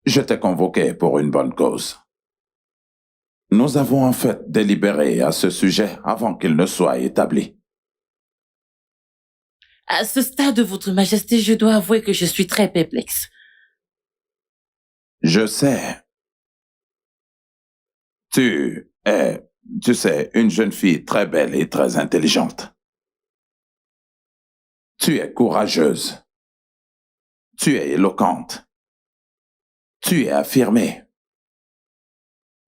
Je t'ai convoqué pour une bonne cause. Nous avons en fait délibéré à ce sujet avant qu'il ne soit établi. À ce stade, votre Majesté, je dois avouer que je suis très perplexe. Je sais. Tu sais, une jeune fille très belle et très intelligente. Tu es courageuse. Tu es éloquente. Tu es affirmée.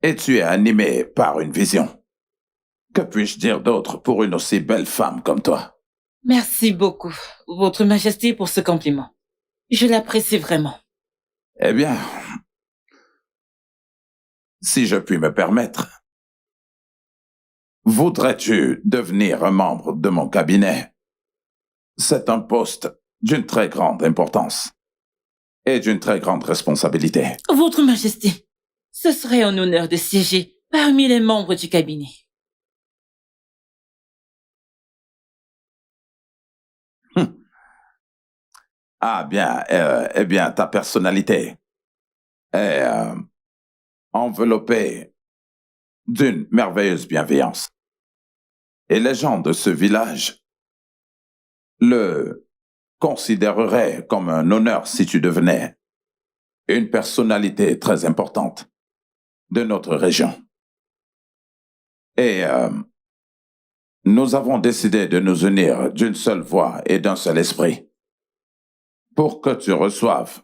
Et tu es animée par une vision. Que puis-je dire d'autre pour une aussi belle femme comme toi? Merci beaucoup, votre Majesté, pour ce compliment. Je l'apprécie vraiment. Eh bien, si je puis me permettre, voudrais-tu devenir un membre de mon cabinet? C'est un poste d'une très grande importance et d'une très grande responsabilité. Votre Majesté, ce serait un honneur de siéger parmi les membres du cabinet. Ah bien, eh bien, ta personnalité est enveloppée d'une merveilleuse bienveillance. Et les gens de ce village le considéreraient comme un honneur si tu devenais une personnalité très importante de notre région. Et nous avons décidé de nous unir d'une seule voix et d'un seul esprit pour que tu reçoives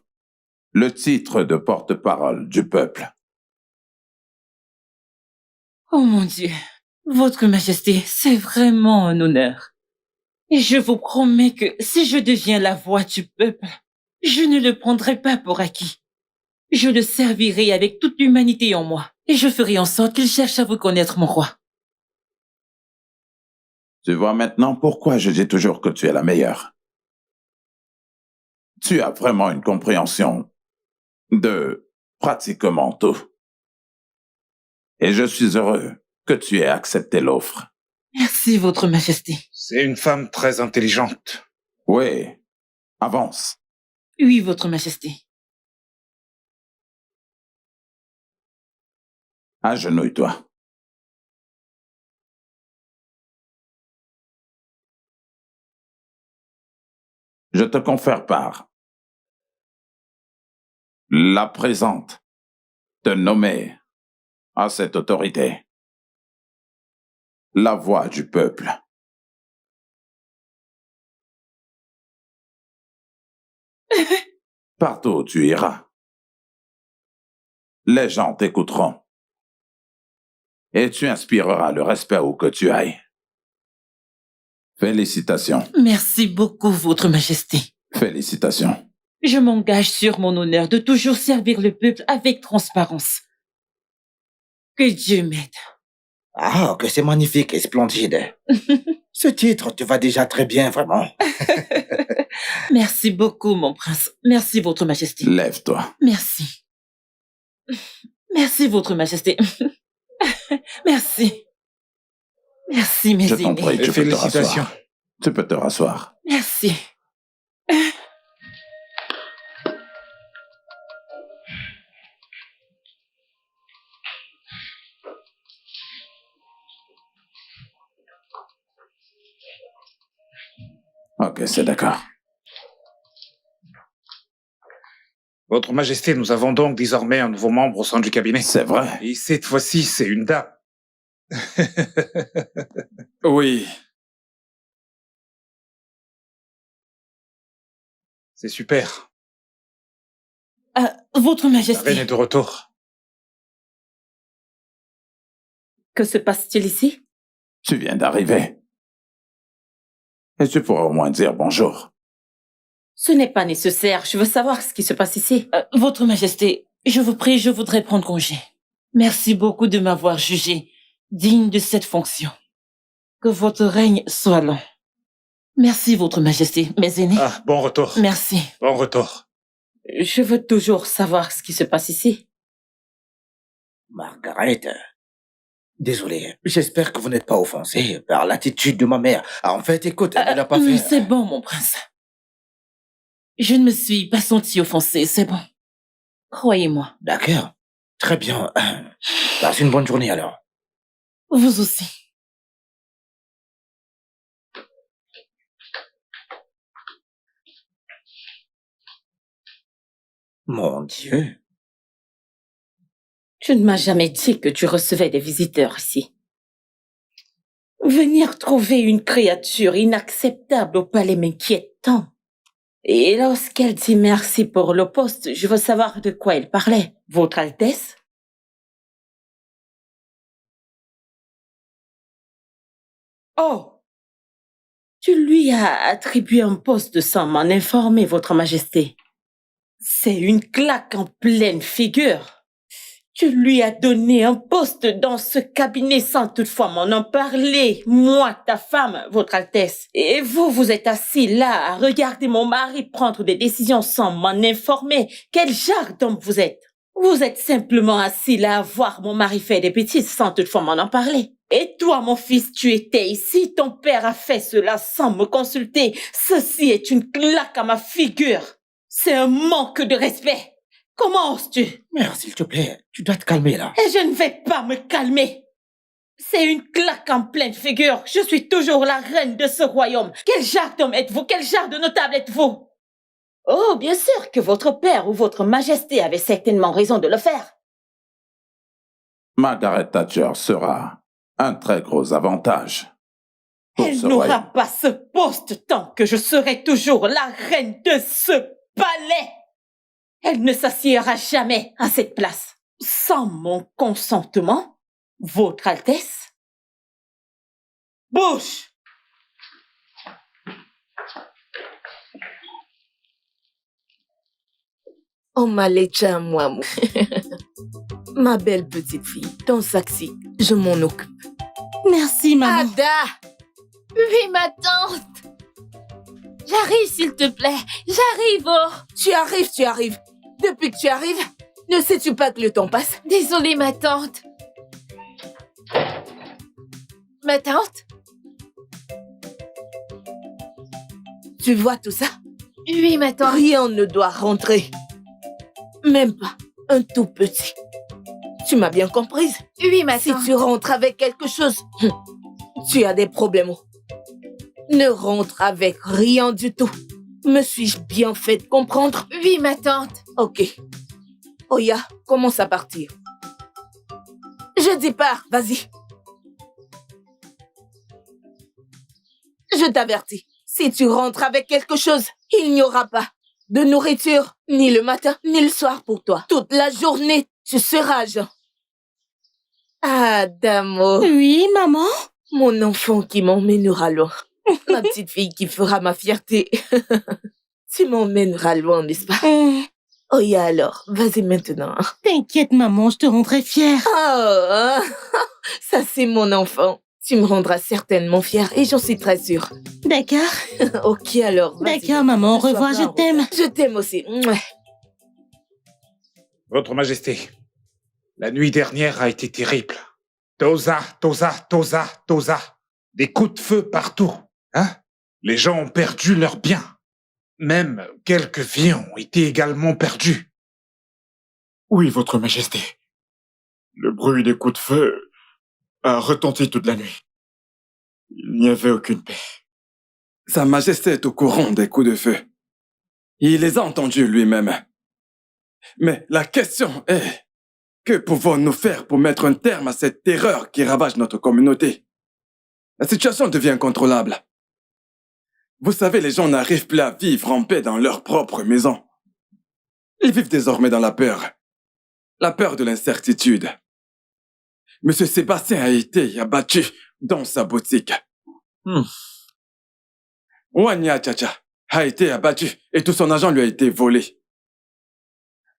le titre de porte-parole du peuple. Oh mon Dieu, Votre Majesté, c'est vraiment un honneur. Et je vous promets que si je deviens la voix du peuple, je ne le prendrai pas pour acquis. Je le servirai avec toute l'humanité en moi, et je ferai en sorte qu'il cherche à reconnaître mon roi. Tu vois maintenant pourquoi je dis toujours que tu es la meilleure. Tu as vraiment une compréhension de pratiquement tout. Et je suis heureux que tu aies accepté l'offre. Merci, Votre Majesté. C'est une femme très intelligente. Oui, avance. Oui, Votre Majesté. Agenouille-toi. Je te confère par la présente de nommer à cette autorité la voix du peuple. Partout où tu iras, les gens t'écouteront et tu inspireras le respect où que tu ailles. Félicitations. Merci beaucoup, Votre Majesté. Félicitations. Je m'engage sur mon honneur de toujours servir le peuple avec transparence. Que Dieu m'aide. Ah, que c'est magnifique et splendide. Ce titre te va déjà très bien, vraiment. Merci beaucoup, mon prince. Merci, Votre Majesté. Lève-toi. Merci. Merci, Votre Majesté. Merci. Merci, mes Je t'en aînés. prie, tu peux te Félicitations. rasseoir. Tu peux te rasseoir. Merci. Ok, c'est d'accord. Votre Majesté, nous avons donc désormais un nouveau membre au sein du cabinet. C'est vrai. Et cette fois-ci, c'est une dame. Oui. C'est super. Votre La Majesté, reine est de retour. que se passe-t-il ici? Tu viens d'arriver. Et tu pourras au moins dire bonjour. Ce n'est pas nécessaire. Je veux savoir ce qui se passe ici. Votre Majesté, je vous prie, je voudrais prendre congé. Merci beaucoup de m'avoir jugé digne de cette fonction. Que votre règne soit long. Merci, Votre Majesté, mes aînés. Ah, bon retour. Merci. Bon retour. Je veux toujours savoir ce qui se passe ici. Margaret, désolé, j'espère que vous n'êtes pas offensé par l'attitude de ma mère. Ah, en fait, écoute, elle n'a pas fait... C'est bon, mon prince. Je ne me suis pas sentie offensée, c'est bon. Croyez-moi. D'accord, très bien. Passe une bonne journée alors. Vous aussi. Mon Dieu. Tu ne m'as jamais dit que tu recevais des visiteurs ici. Venir trouver une créature inacceptable au palais m'inquiète tant. Et lorsqu'elle dit merci pour le poste, je veux savoir de quoi elle parlait. Votre Altesse? Oh! Tu lui as attribué un poste sans m'en informer, Votre Majesté. C'est une claque en pleine figure. Tu lui as donné un poste dans ce cabinet sans toutefois m'en en parler. Moi, ta femme, Votre Altesse. Et vous, vous êtes assis là à regarder mon mari prendre des décisions sans m'en informer. Quel genre d'homme vous êtes? Vous êtes simplement assis là à voir mon mari faire des bêtises sans toutefois m'en en parler. Et toi, mon fils, tu étais ici. Ton père a fait cela sans me consulter. Ceci est une claque à ma figure. C'est un manque de respect. Comment oses-tu? Mère, s'il te plaît, tu dois te calmer là. Et je ne vais pas me calmer. C'est une claque en pleine figure. Je suis toujours la reine de ce royaume. Quel genre d'homme êtes-vous? Quel genre de notable êtes-vous? Oh, bien sûr que votre père ou votre majesté avait certainement raison de le faire. Margaret Thatcher sera un très gros avantage. Elle n'aura pas ce poste tant que je serai toujours la reine de ce palais. Elle ne s'assiera jamais à cette place. Sans mon consentement, Votre Altesse? Bouche! Oh, ma lecha, moi. Ma belle petite fille, ton sac-ci, je m'en occupe. Merci, maman. Ada! Oui, ma tante. J'arrive, s'il te plaît. J'arrive, oh. Tu arrives. Depuis que tu arrives, ne sais-tu pas que le temps passe? Désolée, ma tante. Ma tante? Tu vois tout ça? Oui, ma tante. Rien ne doit rentrer. Même pas un tout petit. Tu m'as bien comprise? Oui, ma tante. Si tu rentres avec quelque chose, tu as des problèmes. Ne rentre avec rien du tout. Me suis-je bien fait comprendre? Oui, ma tante. Ok. Oya, commence à partir. Je dis pars, vas-y. Je t'avertis, si tu rentres avec quelque chose, il n'y aura pas de nourriture, ni le matin, ni le soir pour toi. Toute la journée, tu seras à jeun. Adamo. Oui, maman? Mon enfant qui m'emmènera loin. Ma petite fille qui fera ma fierté. Tu m'emmèneras loin, n'est-ce pas? Oh, ya alors, vas-y maintenant. T'inquiète, maman, je te rendrai fière. Oh, ça c'est mon enfant. Tu me rendras certainement fière et j'en suis très sûre. D'accord. Ok, alors. D'accord, maman, au revoir, je t'aime. Je t'aime aussi. Votre Majesté, la nuit dernière a été terrible. Tosa. Des coups de feu partout. Hein? Les gens ont perdu leurs biens. Même quelques vies ont été également perdues. Oui, Votre Majesté. Le bruit des coups de feu a retenti toute la nuit. Il n'y avait aucune paix. Sa Majesté est au courant des coups de feu. Il les a entendus lui-même. Mais la question est, que pouvons-nous faire pour mettre un terme à cette terreur qui ravage notre communauté? La situation devient incontrôlable. Vous savez, les gens n'arrivent plus à vivre en paix dans leur propre maison. Ils vivent désormais dans la peur de l'incertitude. Monsieur Sébastien a été abattu dans sa boutique. Wanya Chacha a été abattu et tout son argent lui a été volé.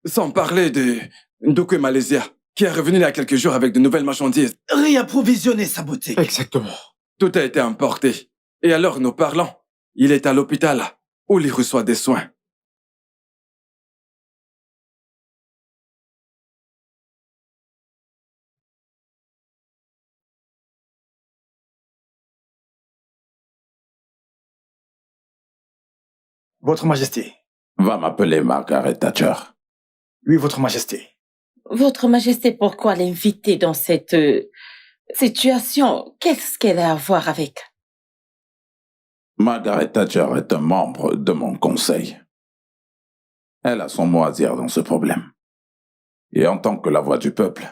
Sans parler de Ndoku Malaysia, qui est revenu il y a quelques jours avec de nouvelles marchandises. Réapprovisionner sa boutique. Exactement. Tout a été importé. Et alors, nous parlons, il est à l'hôpital où il reçoit des soins. Votre Majesté. Va m'appeler Margaret Thatcher. Oui, Votre Majesté. Votre Majesté, pourquoi l'inviter dans cette situation? Qu'est-ce qu'elle a à voir avec? Margaret Thatcher est un membre de mon conseil. Elle a son mot à dire dans ce problème. Et en tant que la voix du peuple,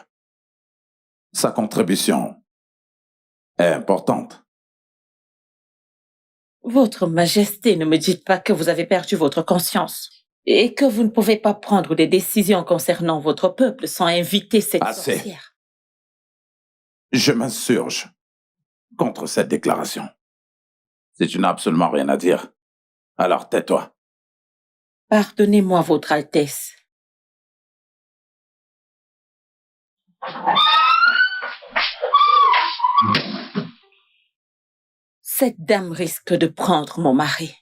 sa contribution est importante. Votre Majesté, ne me dites pas que vous avez perdu votre conscience et que vous ne pouvez pas prendre des décisions concernant votre peuple sans inviter cette sorcière. Je m'insurge contre cette déclaration. Si tu n'as absolument rien à dire, alors tais-toi. Pardonnez-moi, Votre Altesse. Cette dame risque de prendre mon mari.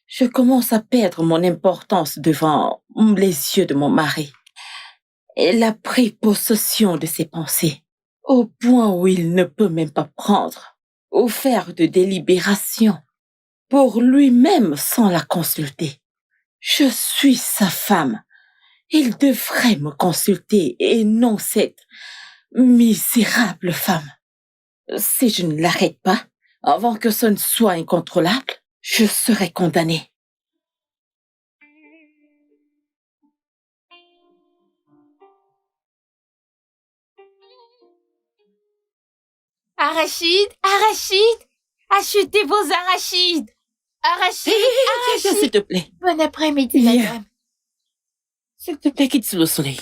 Je commence à perdre mon importance devant les yeux de mon mari. Elle a pris possession de ses pensées. Au point où il ne peut même pas prendre ou faire de délibération pour lui-même sans la consulter. Je suis sa femme. Il devrait me consulter et non cette misérable femme. Si je ne l'arrête pas, avant que ce ne soit incontrôlable, je serai condamnée. Arachide, Arachide, achetez vos arachides. Arachide, Viens, Arachide. s'il te plaît. Bon après-midi, Viens. madame. S'il te plaît, quitte sous le soleil.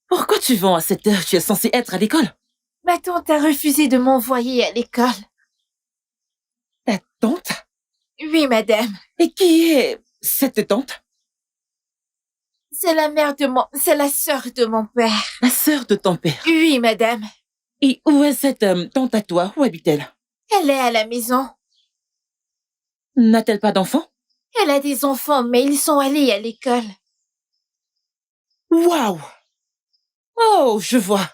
Pourquoi tu vends à cette heure? Tu es censé être à l'école. Ma tante a refusé de m'envoyer à l'école. Ta tante? Oui, madame. Et qui est cette tante? C'est la sœur de mon père. La sœur de ton père? Oui, madame. Et où est cette tante à toi? Où habite-t-elle? Elle est à la maison. N'a-t-elle pas d'enfants? Elle a des enfants, mais ils sont allés à l'école. Waouh! Oh, je vois.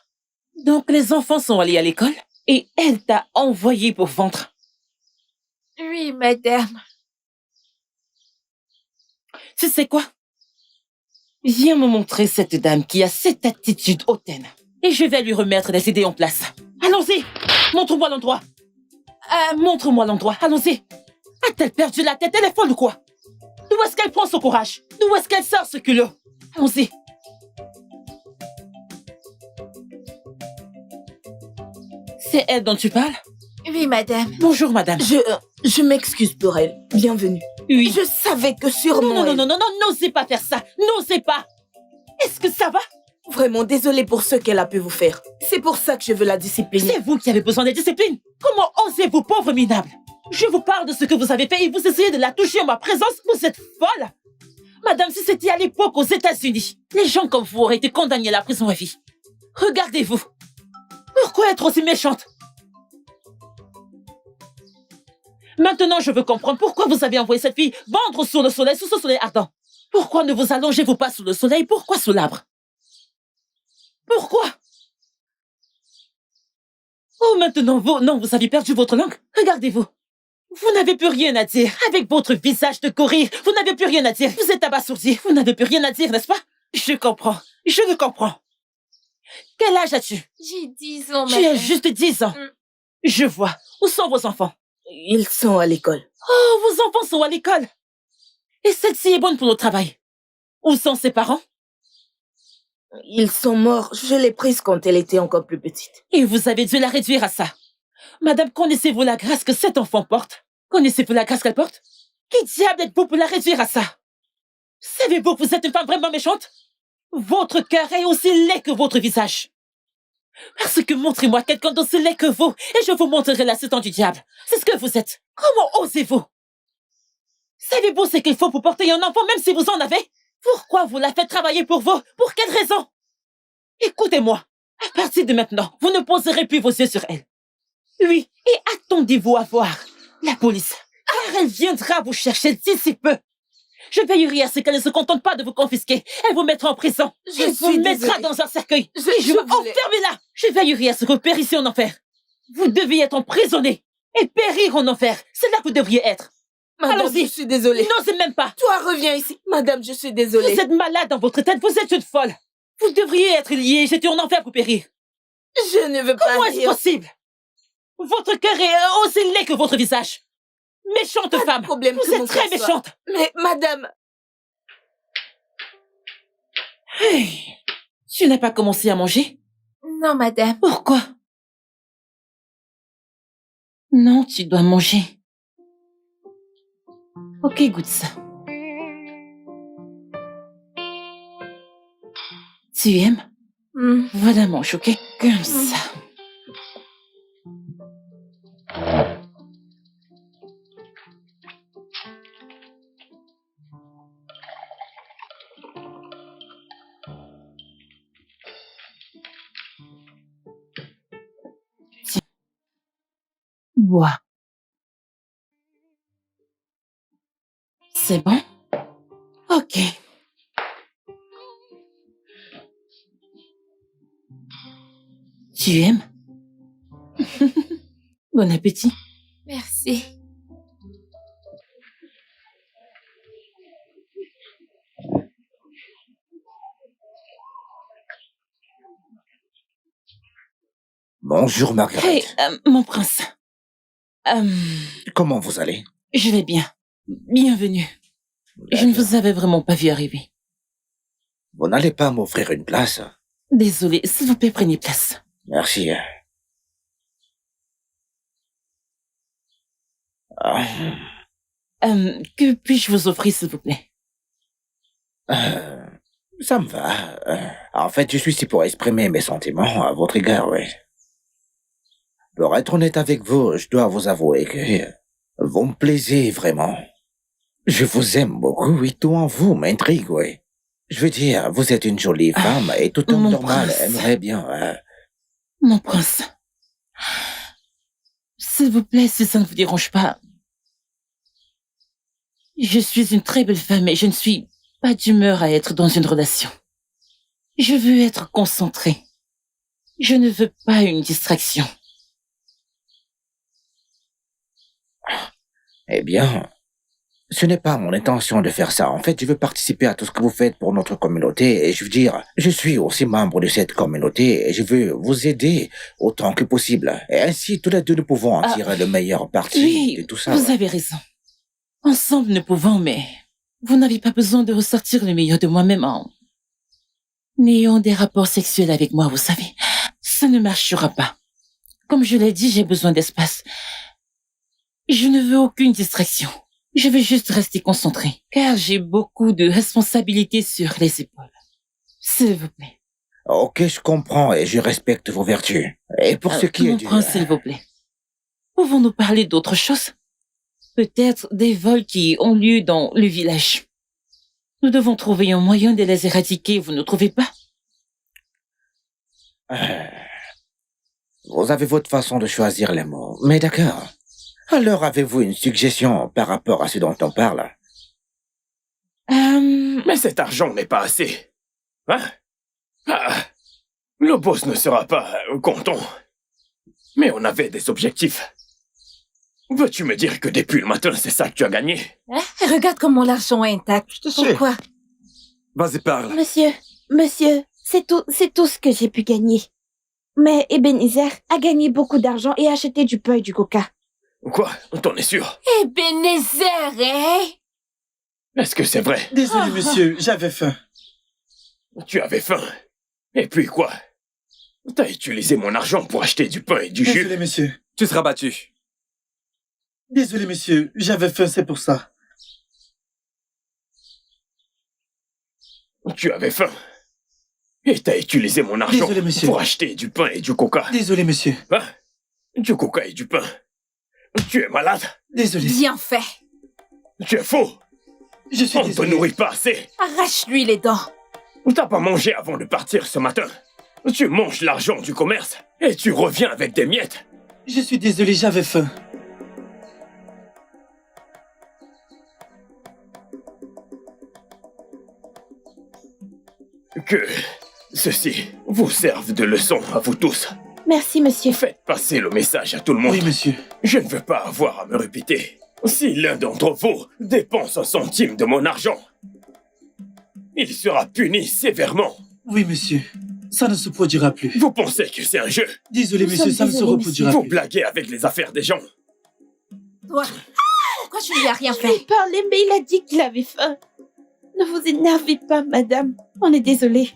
Donc les enfants sont allés à l'école et elle t'a envoyé pour vendre. Oui, madame. Tu sais quoi? Viens me montrer cette dame qui a cette attitude hautaine. Et je vais lui remettre les idées en place. Allons-y! Montre-moi l'endroit. Montre-moi l'endroit. Allons-y. A-t-elle perdu la tête? Elle est folle ou quoi? D'où est-ce qu'elle prend son courage? D'où est-ce qu'elle sort ce culot? Allons-y. C'est elle dont tu parles? Oui, madame. Bonjour, madame. Je m'excuse pour elle. Bienvenue. Oui. Je savais que sûrement Non, n'osez pas faire ça. N'osez pas. Est-ce que ça va? Vraiment désolée pour ce qu'elle a pu vous faire. C'est pour ça que je veux la discipliner. C'est vous qui avez besoin de discipline. Comment osez-vous, pauvre minable? Je vous parle de ce que vous avez fait et vous essayez de la toucher en ma présence. Vous êtes folle. Madame, si c'était à l'époque aux États-Unis, les gens comme vous auraient été condamnés à la prison à vie. Regardez-vous. Pourquoi être aussi méchante? Maintenant, je veux comprendre pourquoi vous avez envoyé cette fille vendre sous le soleil, sous ce soleil ardent. Pourquoi ne vous allongez-vous pas sous le soleil? Pourquoi sous l'arbre? Pourquoi? Oh, maintenant, vous avez perdu votre langue. Regardez-vous. Vous n'avez plus rien à dire. Avec votre visage de gorille, vous n'avez plus rien à dire. Vous êtes abasourdi. Vous n'avez plus rien à dire, n'est-ce pas? Je comprends. Je le comprends. Quel âge as-tu? J'ai 10 ans, Tu madame. as juste 10 ans. Je vois. Où sont vos enfants? Ils sont à l'école. Oh, vos enfants sont à l'école. Et celle-ci est bonne pour le travail. Où sont ses parents? Ils sont morts. Je l'ai prise quand elle était encore plus petite. Et vous avez dû la réduire à ça. Madame, connaissez-vous la grâce que cet enfant porte? Connaissez-vous la grâce qu'elle porte? Qui diable êtes-vous pour la réduire à ça? Savez-vous que vous êtes une femme vraiment méchante? Votre cœur est aussi laid que votre visage. Parce que montrez-moi quelqu'un d'aussi laid que vous, et je vous montrerai l'assistant du diable. C'est ce que vous êtes. Comment osez-vous? Savez-vous ce qu'il faut pour porter un enfant, même si vous en avez? Pourquoi vous la faites travailler pour vous? Pour quelle raison? Écoutez-moi. À partir de maintenant, vous ne poserez plus vos yeux sur elle. Oui, et attendez-vous à voir la police, car elle viendra vous chercher d'ici peu. Je veillerai à ce qu'elle ne se contente pas de vous confisquer. Elle vous mettra en prison. Elle vous mettra dans un cercueil. Et je vous enfermer là. Je veillerai à ce que vous périssiez en enfer. Vous deviez être emprisonné et périr en enfer. C'est là que vous devriez être. Madame, Allons-y. je suis désolée. N'osez même pas. Toi, reviens ici. Madame, je suis désolée. Vous êtes malade dans votre tête. Vous êtes une folle. Vous devriez être lié et jeté en enfer pour périr. Je ne veux pas Comment est-ce possible? Votre cœur est aussi laid que votre visage. Méchante femme. Problème Vous êtes très méchante. Mais, madame... Hey, tu n'as pas commencé à manger? Non, madame. Pourquoi? Non, tu dois manger. Ok, goûte ça. Tu aimes? Voilà, mange, ok? Comme ça. Tiens. Bois. C'est bon? Ok. Tu aimes? Bon appétit. Merci. Bonjour, Margaret. Hey, mon prince. Comment vous allez? Je vais bien. Bienvenue. Je ne vous avais vraiment pas vu arriver. Vous n'allez pas m'offrir une place? Désolée, s'il vous plaît, prenez place. Merci. Que puis-je vous offrir, s'il vous plaît? Ça me va. En fait, je suis ici pour exprimer mes sentiments à votre égard, oui. Pour être honnête avec vous, je dois vous avouer que vous me plaisez vraiment. Je vous aime beaucoup et tout en vous m'intrigue, oui. Je veux dire, vous êtes une jolie femme et tout homme normal aimerait bien... Mon prince, s'il vous plaît, si ça ne vous dérange pas, je suis une très belle femme et je ne suis pas d'humeur à être dans une relation. Je veux être concentrée. Je ne veux pas une distraction. Eh bien, ce n'est pas mon intention de faire ça. En fait, je veux participer à tout ce que vous faites pour notre communauté et je veux dire, je suis aussi membre de cette communauté et je veux vous aider autant que possible. Et ainsi, tous les deux, nous pouvons en tirer le meilleur parti de tout ça. Vous avez raison. Ensemble, nous pouvons, mais vous n'avez pas besoin de ressortir le meilleur de moi-même en ayant des rapports sexuels avec moi, vous savez. Ça ne marchera pas. Comme je l'ai dit, j'ai besoin d'espace. Je ne veux aucune distraction. Je veux juste rester concentrée, car j'ai beaucoup de responsabilités sur les épaules. S'il vous plaît. Ok, je comprends et je respecte vos vertus. Et pour ce qui est mon du... prince, s'il vous plaît. Pouvons-nous parler d'autre chose? Peut-être des vols qui ont lieu dans le village. Nous devons trouver un moyen de les éradiquer, vous ne trouvez pas? Vous avez votre façon de choisir les mots, mais d'accord. Alors, avez-vous une suggestion par rapport à ce dont on parle? Mais cet argent n'est pas assez. Hein? Le boss ne sera pas content. Mais on avait des objectifs. Veux-tu me dire que depuis le matin, c'est ça que tu as gagné? Regarde comment l'argent est intact. Pourquoi? Vas-y, parle. Monsieur, c'est tout ce que j'ai pu gagner. Mais Ebenezer a gagné beaucoup d'argent et a acheté du pain et du coca. Quoi? T'en es sûr? Ebenezer, hein? Est-ce que c'est vrai? Désolé, monsieur, j'avais faim. Tu avais faim? Et puis quoi? T'as utilisé mon argent pour acheter du pain et du jus? Désolé, monsieur. Tu seras battu. Désolé, monsieur, j'avais faim, c'est pour ça. Tu avais faim? Et t'as utilisé mon argent Désolé, monsieur. pour acheter du pain et du coca? Désolé, monsieur. Hein? Du coca et du pain? Tu es malade? Désolé. Bien fait. Tu es faux. Je suis On ne te désolé. nourrit pas assez. Arrache-lui les dents. T'as pas mangé avant de partir ce matin. Tu manges l'argent du commerce et tu reviens avec des miettes. Je suis désolé, j'avais faim. Que ceci vous serve de leçon à vous tous. Merci, monsieur. Faites passer le message à tout le monde. Oui, monsieur. Je ne veux pas avoir à me répéter. Si l'un d'entre vous dépense un centime de mon argent, il sera puni sévèrement. Oui, monsieur. Ça ne se produira plus. Vous pensez que c'est un jeu? Désolé, monsieur, ça ne se reproduira Vous plus. blaguez avec les affaires des gens. Toi, pourquoi tu lui as rien Je lui ai fait? parlé, mais il a dit qu'il avait faim. Ne vous énervez pas, madame. On est désolé.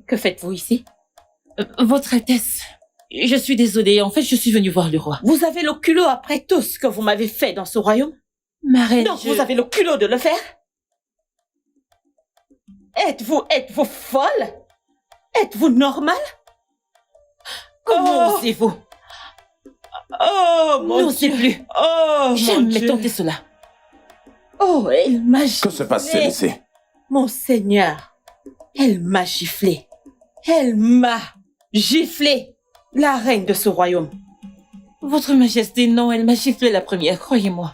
Que faites-vous ici? Votre Altesse, je suis désolée. En fait, je suis venue voir le roi. Vous avez le culot après tout ce que vous m'avez fait dans ce royaume? Ma reine, Donc vous avez le culot de le faire? Êtes-vous folle? Êtes-vous normale? Comment osez-vous? Oh, mon N'osez Dieu. plus. Oh, mon Jamais Dieu. tenter cela. Oh, elle m'a giflé. Que se passe-t-il ici? Mon Seigneur, elle m'a giflé. Elle m'a giflé. La reine de ce royaume. Votre Majesté, non, elle m'a giflé la première, croyez-moi.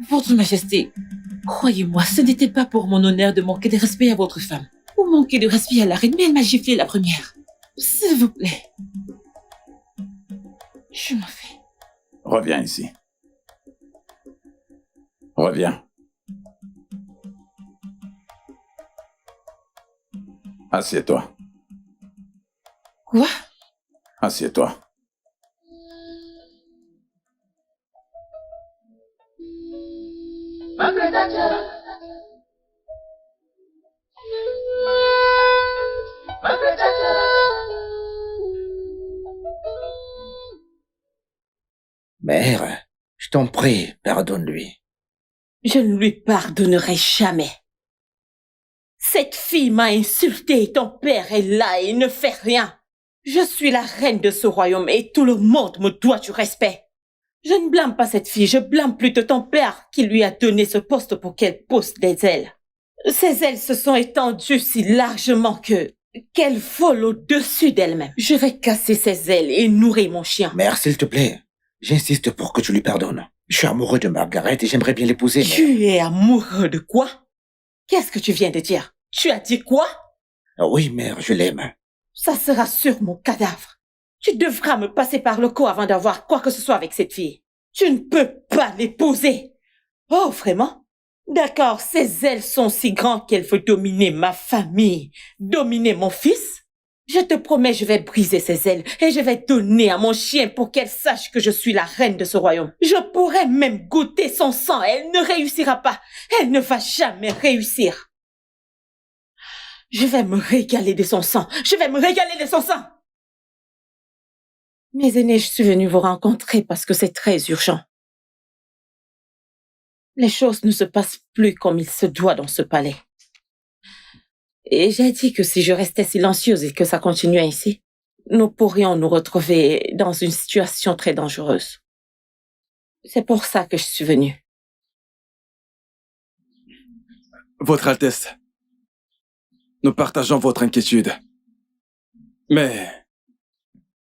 Votre Majesté, croyez-moi, ce n'était pas pour mon honneur de manquer de respect à votre femme. Ou manquer de respect à la reine, mais elle m'a giflé la première. S'il vous plaît. Je m'en vais. Reviens ici. Reviens. Assieds-toi. Quoi? Assieds-toi. Margaret Thatcher. Margaret Thatcher. Mère, je t'en prie, pardonne-lui. Je ne lui pardonnerai jamais. Cette fille m'a insulté, ton père est là et il ne fait rien. Je suis la reine de ce royaume et tout le monde me doit du respect. Je ne blâme pas cette fille, je blâme plutôt ton père qui lui a donné ce poste pour qu'elle pousse des ailes. Ses ailes se sont étendues si largement qu'elle vole au-dessus d'elle-même. Je vais casser ses ailes et nourrir mon chien. Mère, s'il te plaît, j'insiste pour que tu lui pardonnes. Je suis amoureux de Margaret et j'aimerais bien l'épouser, mais... Tu es amoureux de quoi? Qu'est-ce que tu viens de dire? Tu as dit quoi? Oui, mère, je l'aime. Ça sera sur mon cadavre. Tu devras me passer par le cou avant d'avoir quoi que ce soit avec cette fille. Tu ne peux pas l'épouser. Oh, vraiment? D'accord, ses ailes sont si grandes qu'elle veut dominer ma famille, dominer mon fils. Je te promets, je vais briser ses ailes et je vais donner à mon chien pour qu'elle sache que je suis la reine de ce royaume. Je pourrais même goûter son sang. Elle ne réussira pas. Elle ne va jamais réussir. Je vais me régaler de son sang. Je vais me régaler de son sang. Mes aînés, je suis venue vous rencontrer parce que c'est très urgent. Les choses ne se passent plus comme il se doit dans ce palais. Et j'ai dit que si je restais silencieuse et que ça continuait ainsi, nous pourrions nous retrouver dans une situation très dangereuse. C'est pour ça que je suis venue. Votre Altesse, nous partageons votre inquiétude. Mais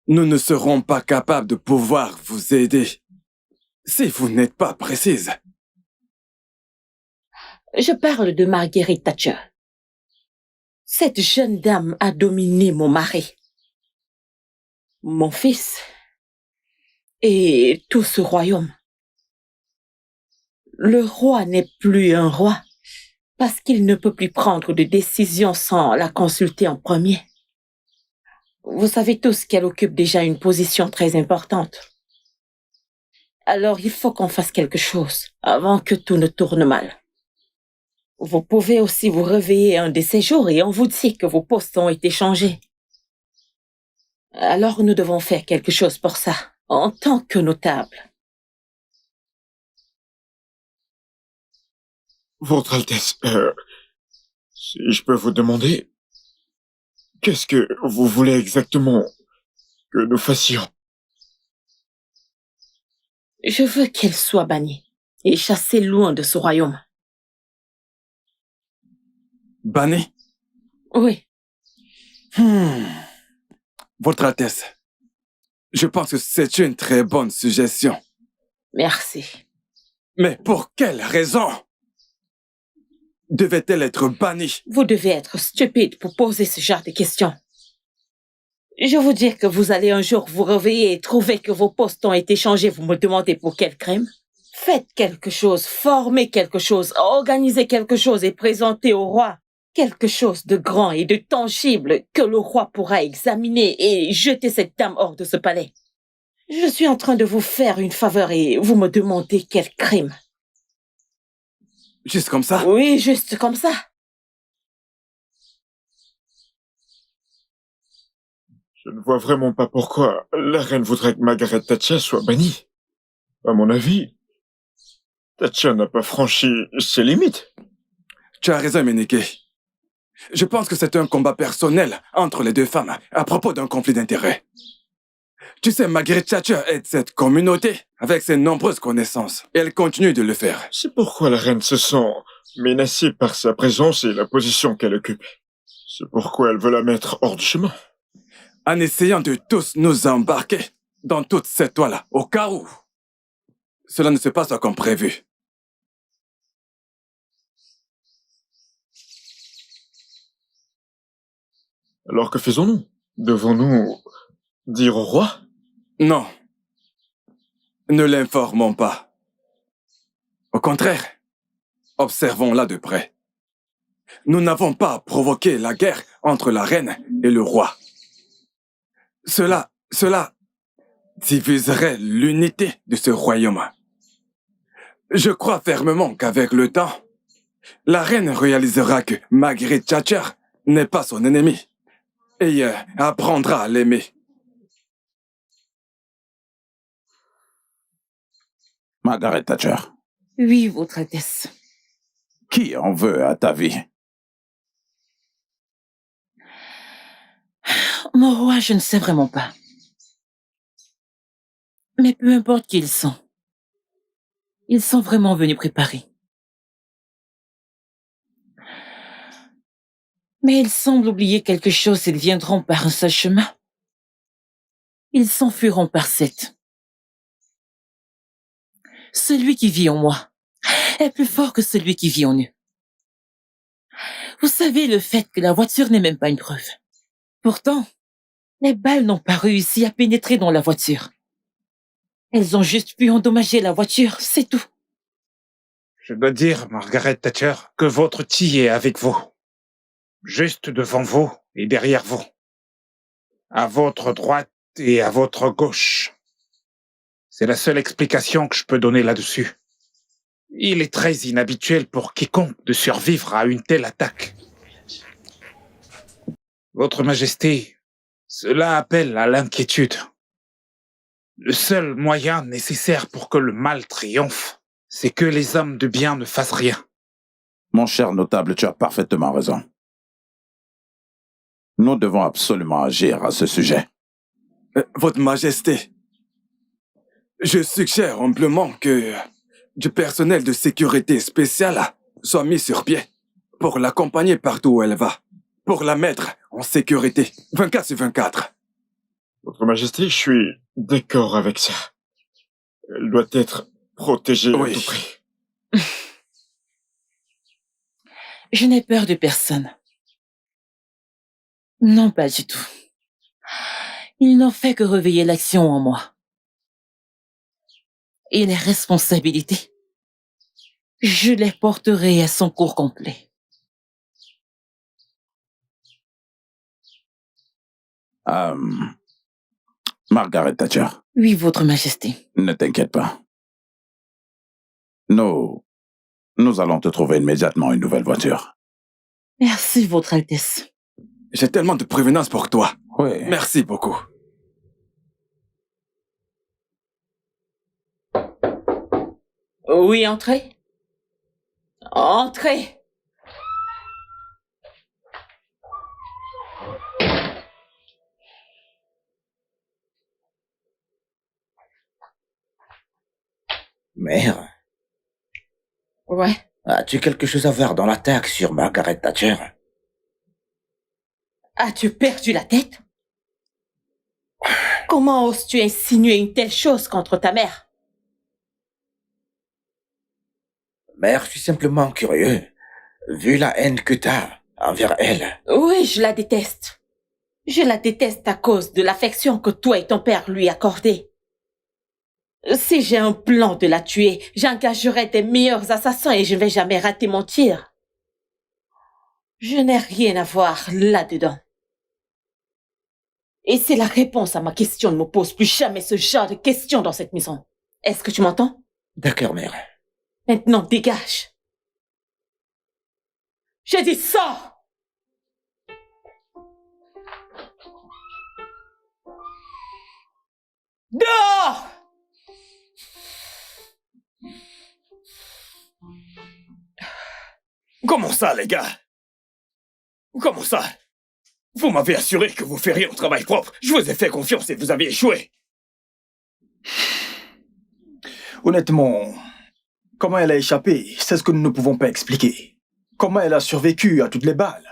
nous ne serons pas capables de pouvoir vous aider si vous n'êtes pas précise. Je parle de Margaret Thatcher. Cette jeune dame a dominé mon mari, mon fils et tout ce royaume. Le roi n'est plus un roi parce qu'il ne peut plus prendre de décision sans la consulter en premier. Vous savez tous qu'elle occupe déjà une position très importante. Alors il faut qu'on fasse quelque chose avant que tout ne tourne mal. Vous pouvez aussi vous réveiller un de ces jours et on vous dit que vos postes ont été changés. Alors nous devons faire quelque chose pour ça, en tant que notable. Votre Altesse, si je peux vous demander, qu'est-ce que vous voulez exactement que nous fassions? Je veux qu'elle soit bannie et chassée loin de ce royaume. Banni? Oui. Votre Altesse, je pense que c'est une très bonne suggestion. Merci. Mais pour quelle raison devait-elle être bannie? Vous devez être stupide pour poser ce genre de questions. Je vous dis que vous allez un jour vous réveiller et trouver que vos postes ont été changés. Vous me demandez pour quel crime? Faites quelque chose, formez quelque chose, organisez quelque chose et présentez au roi quelque chose de grand et de tangible que le roi pourra examiner et jeter cette dame hors de ce palais. Je suis en train de vous faire une faveur et vous me demandez quel crime. Juste comme ça? Oui, juste comme ça. Je ne vois vraiment pas pourquoi la reine voudrait que Margaret Thatcher soit bannie. À mon avis, Thatcher n'a pas franchi ses limites. Tu as raison, Meneke. Je pense que c'est un combat personnel entre les deux femmes à propos d'un conflit d'intérêts. Tu sais, Margaret Thatcher aide cette communauté avec ses nombreuses connaissances et elle continue de le faire. C'est pourquoi la reine se sent menacée par sa présence et la position qu'elle occupe. C'est pourquoi elle veut la mettre hors du chemin. En essayant de tous nous embarquer dans toute cette toile, au cas où cela ne se passe pas comme prévu. Alors que faisons-nous? Devons-nous dire au roi? Non. Ne l'informons pas. Au contraire, observons-la de près. Nous n'avons pas provoqué la guerre entre la reine et le roi. Cela diviserait l'unité de ce royaume. Je crois fermement qu'avec le temps, la reine réalisera que Margaret Thatcher n'est pas son ennemi et apprendra à l'aimer. Margaret Thatcher, Oui, Votre Altesse. qui en veut à ta vie? Mon roi, je ne sais vraiment pas. Mais peu importe qui ils sont vraiment venus préparer. Mais ils semblent oublier quelque chose, ils viendront par un seul chemin. Ils s'enfuiront par 7. Celui qui vit en moi est plus fort que celui qui vit en eux. Vous savez, le fait que la voiture n'est même pas une preuve. Pourtant, les balles n'ont pas réussi à pénétrer dans la voiture. Elles ont juste pu endommager la voiture, c'est tout. Je dois dire, Margaret Thatcher, que votre Ti est avec vous. Juste devant vous et derrière vous. À votre droite et à votre gauche. C'est la seule explication que je peux donner là-dessus. Il est très inhabituel pour quiconque de survivre à une telle attaque. Votre Majesté, cela appelle à l'inquiétude. Le seul moyen nécessaire pour que le mal triomphe, c'est que les hommes de bien ne fassent rien. Mon cher notable, tu as parfaitement raison. Nous devons absolument agir à ce sujet. Votre Majesté, je suggère amplement que du personnel de sécurité spéciale soit mis sur pied pour l'accompagner partout où elle va, pour la mettre en sécurité 24/24. Votre Majesté, je suis d'accord avec ça. Elle doit être protégée à tout prix. Je n'ai peur de personne. Non, pas du tout. Ils n'ont fait que réveiller l'action en moi. Et les responsabilités, je les porterai à son cours complet. Margaret Thatcher. Oui, Votre Majesté. Ne t'inquiète pas. Nous allons te trouver immédiatement une nouvelle voiture. Merci, Votre Altesse. J'ai tellement de prévenance pour toi. Oui. Merci beaucoup. Oui, entrez. Entrez. Mère, Ouais. as-tu quelque chose à voir dans l'attaque sur Margaret Thatcher? As-tu perdu la tête? Comment oses-tu insinuer une telle chose contre ta mère? Mère, je suis simplement curieux. Vu la haine que t'as envers elle. Oui, je la déteste. Je la déteste à cause de l'affection que toi et ton père lui accordaient. Si j'ai un plan de la tuer, j'engagerai des meilleurs assassins et je ne vais jamais rater mon tir. Je n'ai rien à voir là-dedans. Et c'est la réponse à ma question. Ne me pose plus jamais ce genre de questions dans cette maison. Est-ce que tu m'entends? D'accord, mère. Maintenant, dégage. J'ai dit sors! Dehors! Comment ça, les gars? Comment ça? Vous m'avez assuré que vous feriez un travail propre. Je vous ai fait confiance et vous avez échoué. Honnêtement, comment elle a échappé, c'est ce que nous ne pouvons pas expliquer. Comment elle a survécu à toutes les balles?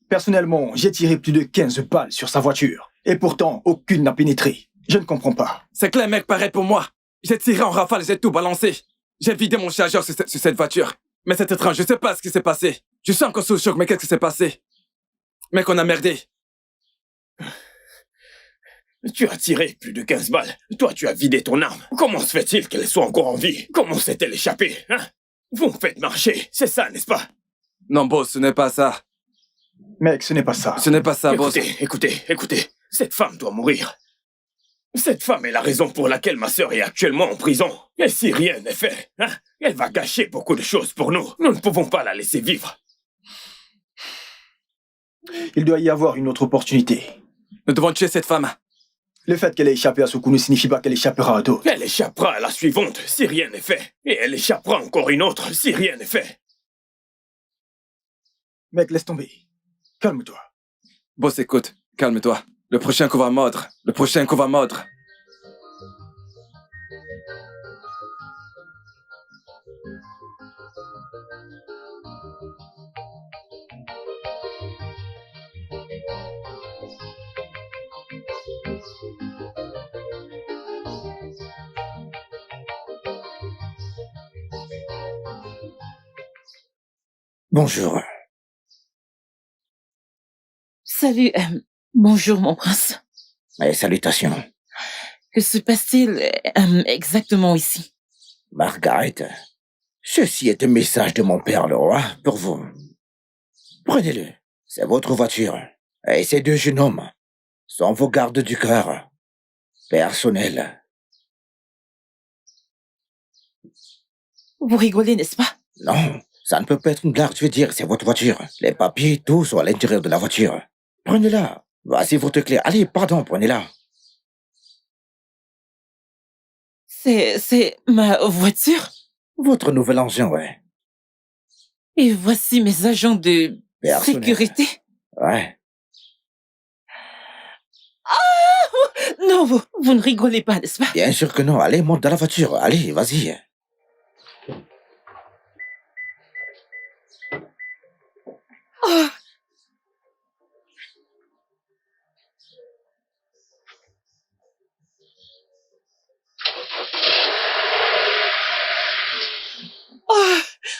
Personnellement, j'ai tiré plus de 15 balles sur sa voiture. Et pourtant, aucune n'a pénétré. Je ne comprends pas. C'est clair, mec, pareil pour moi. J'ai tiré en rafale, j'ai tout balancé. J'ai vidé mon chargeur sur cette voiture. Mais c'est étrange, je sais pas ce qui s'est passé. Je suis encore sous le choc, mais qu'est-ce qui s'est passé? Mec, on a merdé. Tu as tiré plus de 15 balles. Toi, tu as vidé ton arme. Comment se fait-il qu'elle soit encore en vie? Comment s'est-elle échappée, hein? Vous me faites marcher, c'est ça, n'est-ce pas? Non, boss, ce n'est pas ça. Mec, ce n'est pas ça. Ce n'est pas ça, boss. Écoutez. Cette femme doit mourir. Cette femme est la raison pour laquelle ma sœur est actuellement en prison. Et si rien n'est fait, hein, elle va gâcher beaucoup de choses pour nous. Nous ne pouvons pas la laisser vivre. Il doit y avoir une autre opportunité. Nous devons tuer cette femme. Le fait qu'elle ait échappé à ce coup ne signifie pas qu'elle échappera à d'autres. Elle échappera à la suivante si rien n'est fait. Et elle échappera encore une autre si rien n'est fait. Mec, laisse tomber. Calme-toi. Boss, écoute, calme-toi. Le prochain qu'on va mordre. Le prochain qu'on va mordre. Bonjour. Salut, bonjour mon prince. Et salutations. Que se passe-t-il exactement ici? Margaret, ceci est un message de mon père le roi pour vous. Prenez-le, c'est votre voiture. Et ces deux jeunes hommes sont vos gardes du cœur. Personnels. Vous rigolez, n'est-ce pas? Non, ça ne peut pas être une blague, je veux dire, c'est votre voiture. Les papiers, tout sont à l'intérieur de la voiture. Prenez-la. Voici votre clé. Allez, pardon, prenez-la. C'est ma voiture? Votre nouvel engin, ouais. Et voici mes agents de sécurité? Ouais. Ah! Non, vous ne rigolez pas, n'est-ce pas? Bien sûr que non. Allez, monte dans la voiture. Allez, vas-y. Oh.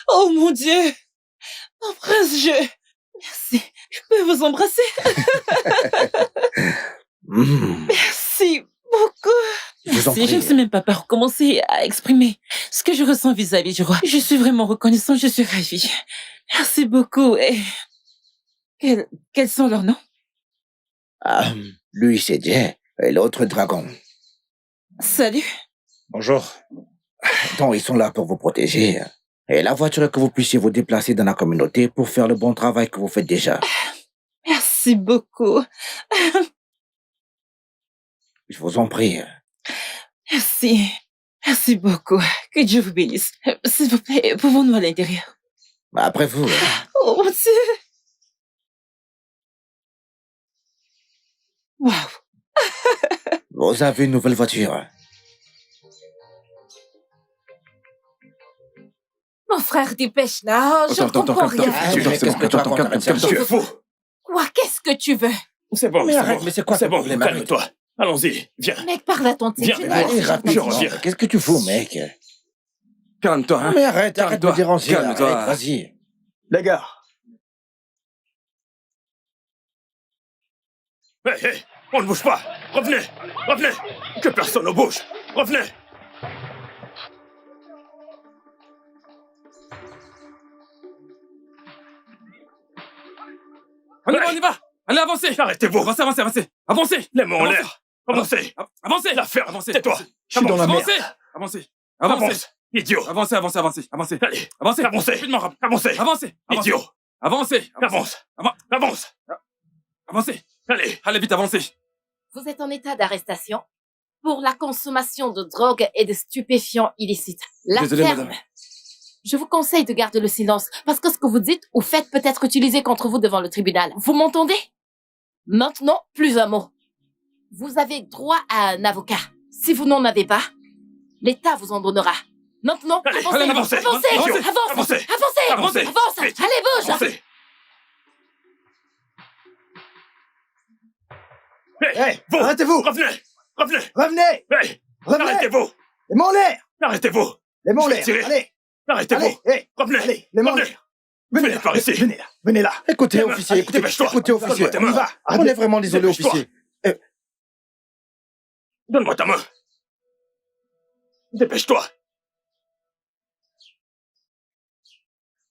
Oh mon Dieu! Mon prince, Merci. Je peux vous embrasser? Merci beaucoup. Merci. Je ne sais même pas par commencer à exprimer ce que je ressens vis-à-vis du roi. Je suis vraiment reconnaissante, je suis ravie. Merci beaucoup. Et quels sont leurs noms? Lui, c'est Jay, et l'autre Dragon. Salut. Bonjour. Donc, ils sont là pour vous protéger. Et la voiture est que vous puissiez vous déplacer dans la communauté pour faire le bon travail que vous faites déjà. Merci beaucoup. Je vous en prie. Merci. Merci beaucoup. Que Dieu vous bénisse. S'il vous plaît, pouvons-nous à l'intérieur? Après vous. Oh mon Dieu. Waouh. Vous avez une nouvelle voiture. Mon frère, dépêche là, je ne comprends rien. Tu es fou. Quoi, qu'est-ce que tu veux? C'est bon, mais arrête, mais c'est quoi c'est bon, problème? calme-toi. Allons-y, viens. Mec, parle à ton type. Viens, Allez, rapidement. je reviens. Qu'est-ce que tu fous, mec? Calme-toi, hein. Mais arrête de déranger. Calme-toi. Arrête, vas-y. Les gars. Hé, on ne bouge pas. Revenez. Que personne ne bouge. Revenez. On y va. Allez, avancez. Arrêtez-vous. Avancez. Avancez. Les mains en l'air. Avancez. Avancez. La ferme. Avancez. Tais-toi. Je suis dans la merde. Avancez. Avance. Idiot. Avancez. Allez. Avancez. Avancez. Rapidement. Avancez. Avancez. Idiot. Avancez. Avance. Avancez. Allez, vite, avancez. Vous êtes en état d'arrestation pour la consommation de drogue et de stupéfiants illicites. Désolé, ferme. madame. Je vous conseille de garder le silence parce que ce que vous dites ou faites peut être utilisé contre vous devant le tribunal. Vous m'entendez? Maintenant, plus un mot. Vous avez droit à un avocat. Si vous n'en avez pas, l'État vous en donnera. Maintenant, Allez, avancez. Avancez. Vite. Allez, bouge. Avancez. Hey, vous, arrêtez-vous. Revenez. Hey, arrêtez-vous. Les mains en l'air. Arrêtez-vous. Les mains en Je vais l'air. tirer. Allez. Arrêtez-vous. Allez, hey. Revenez. Allez, les mains en l'air. Venez par ici. Venez là. Écoutez, Demain, officier, allez, écoutez, dépêche-toi. écoutez, officier. Donne-moi ta main. On y va. On est vraiment désolé, Dépêche-toi. officier. Donne-moi ta main. Dépêche-toi.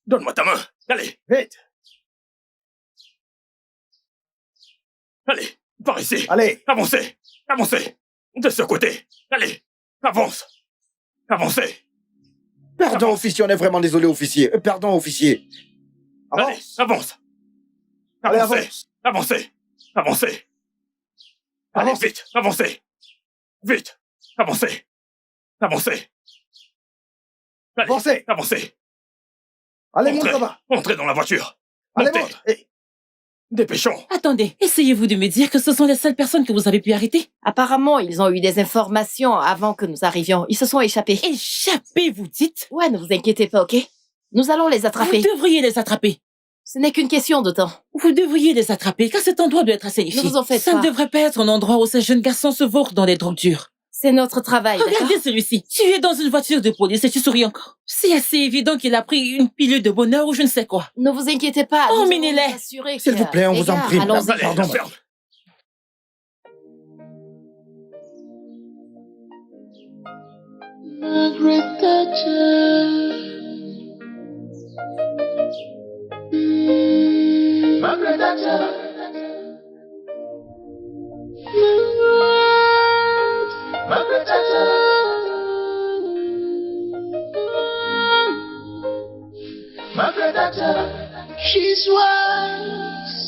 Donne-moi ta main. Allez. Vite. Allez, par ici. Allez. Avancez. Avancez. De ce côté. Allez. Avance. Avancez. Pardon, officier, on est vraiment désolé, officier. Pardon, officier. Allez, avance. Allez, Avancez. avance. Avancez. Avancez. Allez, Avance. vite. Avancez. Vite. Avancez. Avancez. Allez, Avancez. Avancez. Allez, Entrez. monte là-bas. Entrez dans la voiture. Allez, Montez. monte. Hey. Dépêchons. Attendez, essayez-vous de me dire que ce sont les seules personnes que vous avez pu arrêter? Apparemment, ils ont eu des informations avant que nous arrivions. Ils se sont échappés. Échappés, vous dites? Ouais, ne vous inquiétez pas, ok? Nous allons les attraper. Vous devriez les attraper. Ce n'est qu'une question de temps. Vous devriez les attraper, car cet endroit doit être assez Ne vous en faites Ça pas. ne devrait pas être un endroit où ces jeunes garçons se vautrent dans des drogues dures. C'est notre travail, d'accord? Regardez celui-ci. Tu es dans une voiture de police et tu souris encore. C'est assez évident qu'il a pris une pilule de bonheur ou je ne sais quoi. Ne vous inquiétez pas. Oh, nous Minellet. allons nous assurer S'il que- vous plaît, on Les vous en gars, prie. allons-y. Allez, Pardon. la ferme. Margaret Thatcher. Margaret Thatcher. Margaret Thatcher. Margaret Thatcher. She's wise.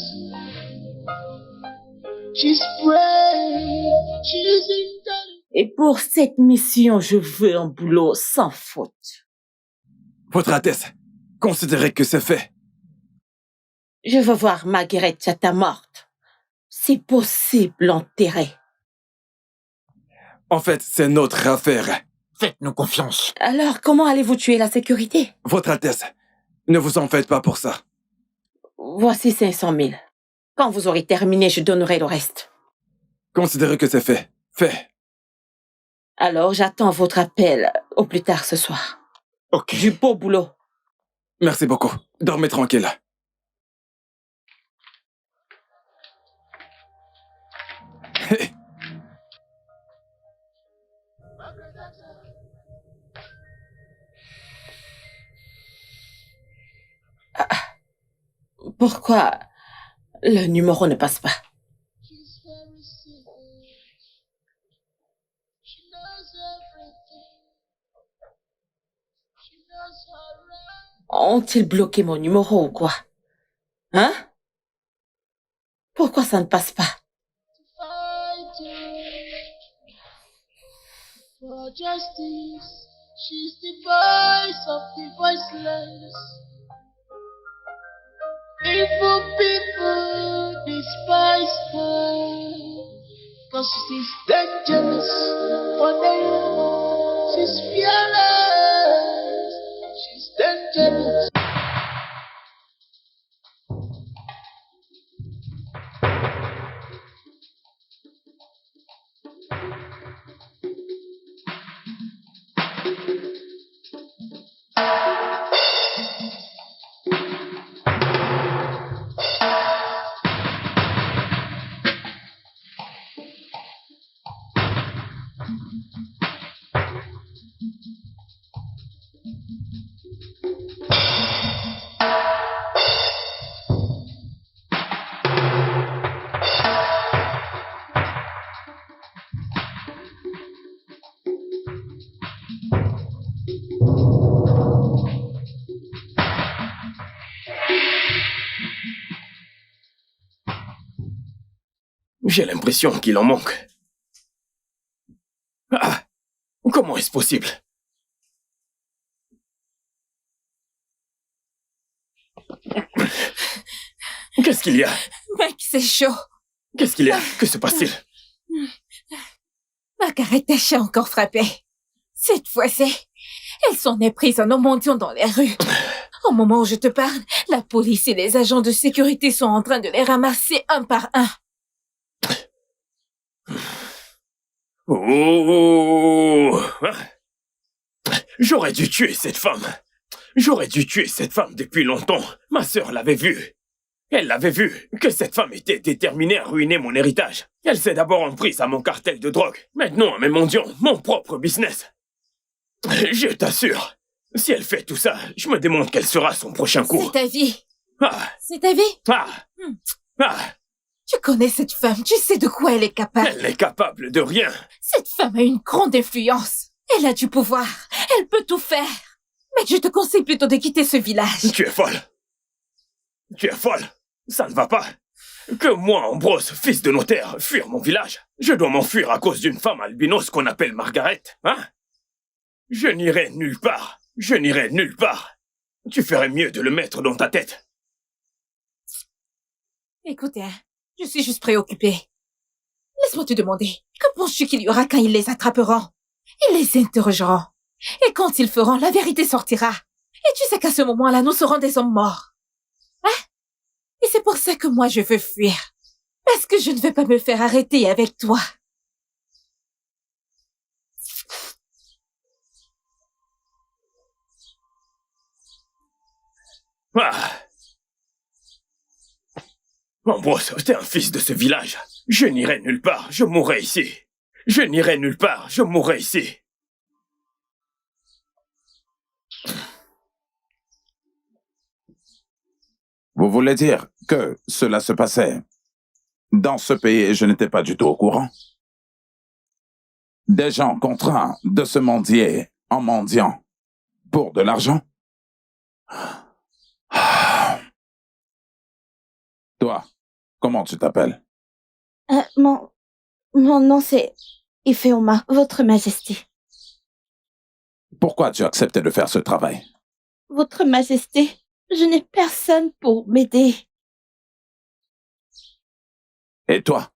She's brave. She's intelligent. Et pour cette mission, je veux un boulot sans faute. Votre Altesse, considérez que c'est fait. Je veux voir Margaret Chata morte. C'est possible, enterrée. En fait, c'est notre affaire. Faites-nous confiance. Alors, comment allez-vous tuer la sécurité? Votre Altesse, ne vous en faites pas pour ça. Voici 500 000. Quand vous aurez terminé, je donnerai le reste. Considérez que c'est fait. Fait. Alors, j'attends votre appel au plus tard ce soir. Ok. Du beau boulot. Merci beaucoup. Dormez tranquille. Pourquoi le numéro ne passe pas? She's very serious. She knows everything. She knows her right. Ont-ils bloqué mon numéro ou quoi? Hein? Pourquoi ça ne passe pas? For justice, she's the voice of the voiceless. Evil people despise her, 'cause she's dangerous for them. She's fearless, she's dangerous. J'ai l'impression qu'il en manque. Ah! Comment est-ce possible? Qu'est-ce qu'il y a? Mec, c'est chaud. Qu'est-ce qu'il y a? Que se passe-t-il? Margaret Thatcher a encore frappé. Cette fois-ci, elles sont méprises en mendiant dans les rues. Au moment où je te parle, la police et les agents de sécurité sont en train de les ramasser un par un. Oh! J'aurais dû tuer cette femme. J'aurais dû tuer cette femme depuis longtemps. Ma sœur l'avait vu. Elle l'avait vu, que cette femme était déterminée à ruiner mon héritage. Elle s'est d'abord en prise à mon cartel de drogue. Maintenant à mes mendiants, mon propre business. Je t'assure, si elle fait tout ça, je me demande quel sera son prochain coup. C'est ta vie. Ah, C'est ta vie. ah, ah. Tu connais cette femme, tu sais de quoi elle est capable. Elle n'est capable de rien. Cette femme a une grande influence. Elle a du pouvoir. Elle peut tout faire. Mais je te conseille plutôt de quitter ce village. Tu es folle. Tu es folle. Ça ne va pas. Que moi, Ambrose, fils de notaire, fuir mon village. Je dois m'enfuir à cause d'une femme albinos qu'on appelle Margaret, hein? Je n'irai nulle part. Je n'irai nulle part. Tu ferais mieux de le mettre dans ta tête. Écoutez, je suis juste préoccupée. Laisse-moi te demander, que penses-tu qu'il y aura quand ils les attraperont? Ils les interrogeront. Et quand ils feront, la vérité sortira. Et tu sais qu'à ce moment-là, nous serons des hommes morts. Hein? Et c'est pour ça que moi, je veux fuir. Parce que je ne veux pas me faire arrêter avec toi. Ah. Ambrose, t'es un fils de ce village. Je n'irai nulle part, je mourrai ici. Je n'irai nulle part, je mourrai ici. Vous voulez dire que cela se passait dans ce pays et je n'étais pas du tout au courant? Des gens contraints de se mendier en mendiant pour de l'argent? Toi, comment tu t'appelles? Mon nom c'est Ifeoma, Votre Majesté. Pourquoi tu as accepté de faire ce travail? Votre Majesté, je n'ai personne pour m'aider. Et toi?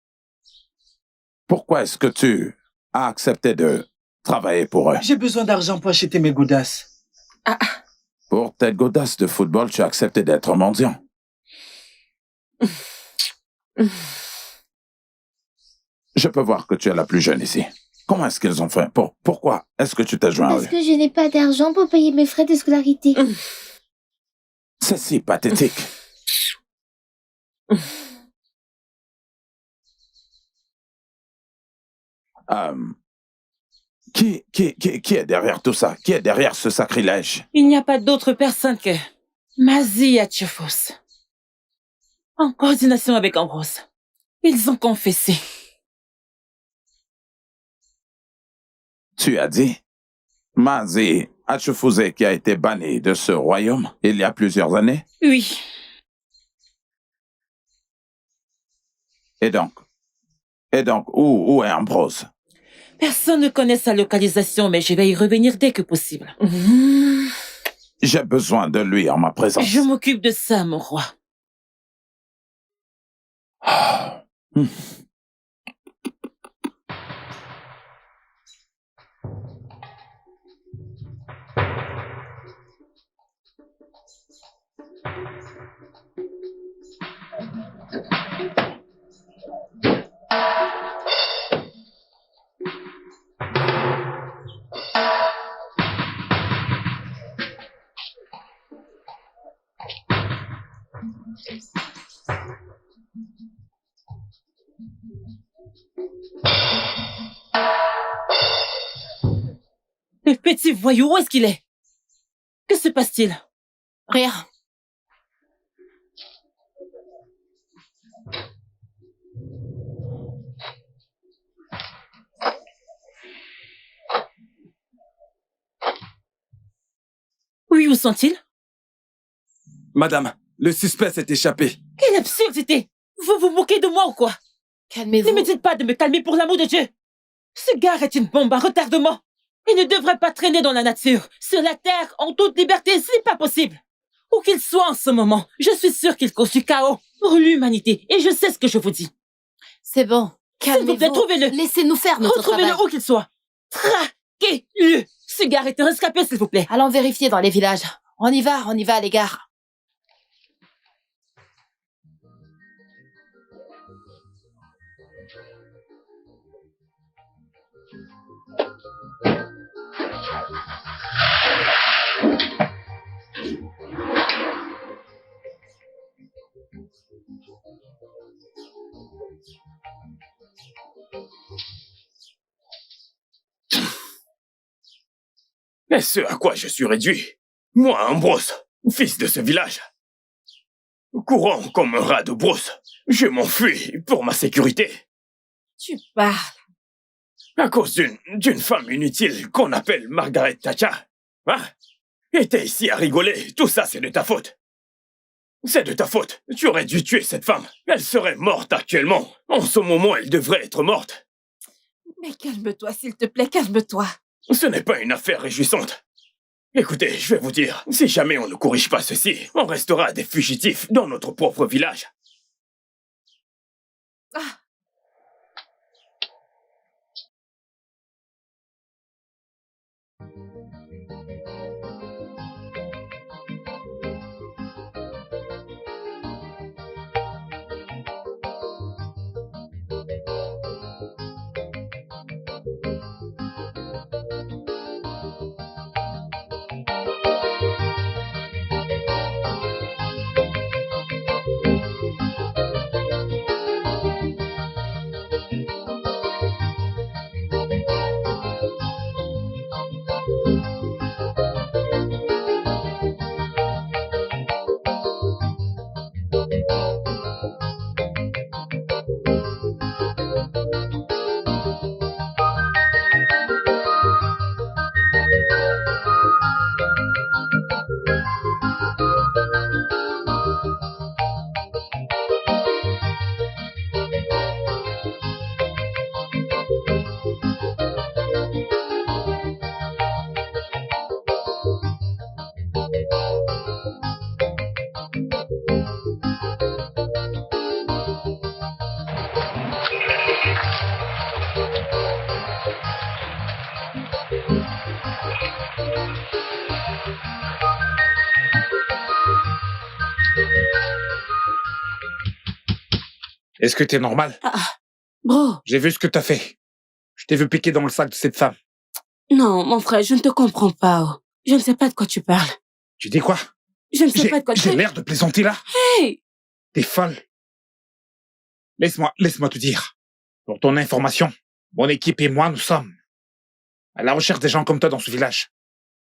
Pourquoi est-ce que tu as accepté de travailler pour eux? J'ai besoin d'argent pour acheter mes godasses. Pour tes godasses de football, tu as accepté d'être mendiant. Je peux voir que tu es la plus jeune ici. Comment est-ce qu'ils ont fait? Pourquoi est-ce que tu t'es joint à eux? Parce que je n'ai pas d'argent pour payer mes frais de scolarité. C'est si pathétique. Qui est derrière tout ça? Qui est derrière ce sacrilège? Il n'y a pas d'autre personne que Mazi Atchefos. En coordination avec Ambrose. Ils ont confessé. Tu as dit Mazi Atchefosé qui a été banni de ce royaume il y a plusieurs années? Oui. Et donc, où est Ambrose? Personne ne connaît sa localisation, mais je vais y revenir dès que possible. J'ai besoin de lui en ma présence. Je m'occupe de ça, mon roi. Le petit voyou, où est-ce qu'il est? Que se passe-t-il? Rien. Oui, où sont-ils? Madame, le suspect s'est échappé. Quelle absurdité! Vous vous moquez de moi ou quoi? Calmez-vous. Ne me dites pas de me calmer pour l'amour de Dieu. Ce gars est une bombe à retardement. Il ne devrait pas traîner dans la nature, sur la terre, en toute liberté, ce n'est pas possible. Où qu'il soit en ce moment, je suis sûre qu'il cause du chaos pour l'humanité. Et je sais ce que je vous dis. C'est bon. S'il vous plaît, Calmez-vous. trouvez-le. Laissez-nous faire notre travail. Retrouvez-le où qu'il soit. Traquez-le. Ce gars est un rescapé, s'il vous plaît. Allons vérifier dans les villages. On y va, les gars. Et ce à quoi je suis réduit, moi, Ambrose, fils de ce village, courant comme un rat de brousse, je m'enfuis pour ma sécurité. Tu parles. À cause d'une femme inutile qu'on appelle Margaret Thatcher. Hein? Et t'es ici à rigoler, tout ça c'est de ta faute. C'est de ta faute, tu aurais dû tuer cette femme. Elle serait morte actuellement. En ce moment, elle devrait être morte. Mais calme-toi, s'il te plaît, calme-toi. Ce n'est pas une affaire réjouissante. Écoutez, je vais vous dire, si jamais on ne corrige pas ceci, on restera des fugitifs dans notre propre village. Ah. Est-ce que t'es normal? Bro. J'ai vu ce que t'as fait. Je t'ai vu piquer dans le sac de cette femme. Non, mon frère, je ne te comprends pas. Je ne sais pas de quoi tu parles. Tu dis quoi? Je ne sais pas de quoi tu parles. J'ai l'air de plaisanter là? Hey! T'es folle. Laisse-moi te dire. Pour ton information, mon équipe et moi, nous sommes à la recherche des gens comme toi dans ce village.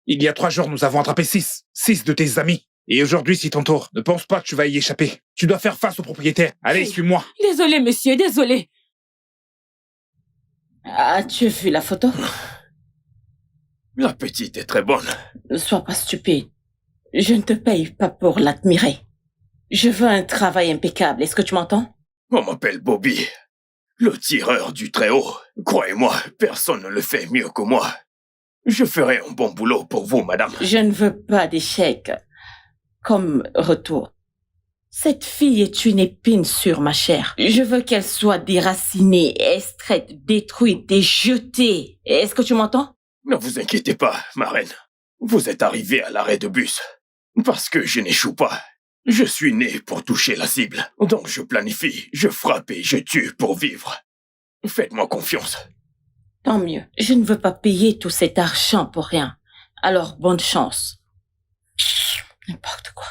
Il y a 3 jours, nous avons attrapé 6 de tes amis. Et aujourd'hui, c'est ton tour. Ne pense pas que tu vas y échapper. Tu dois faire face au propriétaire. Allez, suis-moi. Désolé, monsieur, désolé. As-tu vu la photo? La petite est très bonne. Ne sois pas stupide. Je ne te paye pas pour l'admirer. Je veux un travail impeccable. Est-ce que tu m'entends? On m'appelle Bobby, le tireur du Très-Haut. Croyez-moi, personne ne le fait mieux que moi. Je ferai un bon boulot pour vous, madame. Je ne veux pas d'échec comme retour. Cette fille est une épine sur ma chair. Je veux qu'elle soit déracinée, extraite, détruite et jetée. Est-ce que tu m'entends? Ne vous inquiétez pas, ma reine. Vous êtes arrivé à l'arrêt de bus. Parce que je n'échoue pas. Je suis né pour toucher la cible. Donc je planifie, je frappe et je tue pour vivre. Faites-moi confiance. Tant mieux. Je ne veux pas payer tout cet argent pour rien. Alors, bonne chance. N'importe quoi.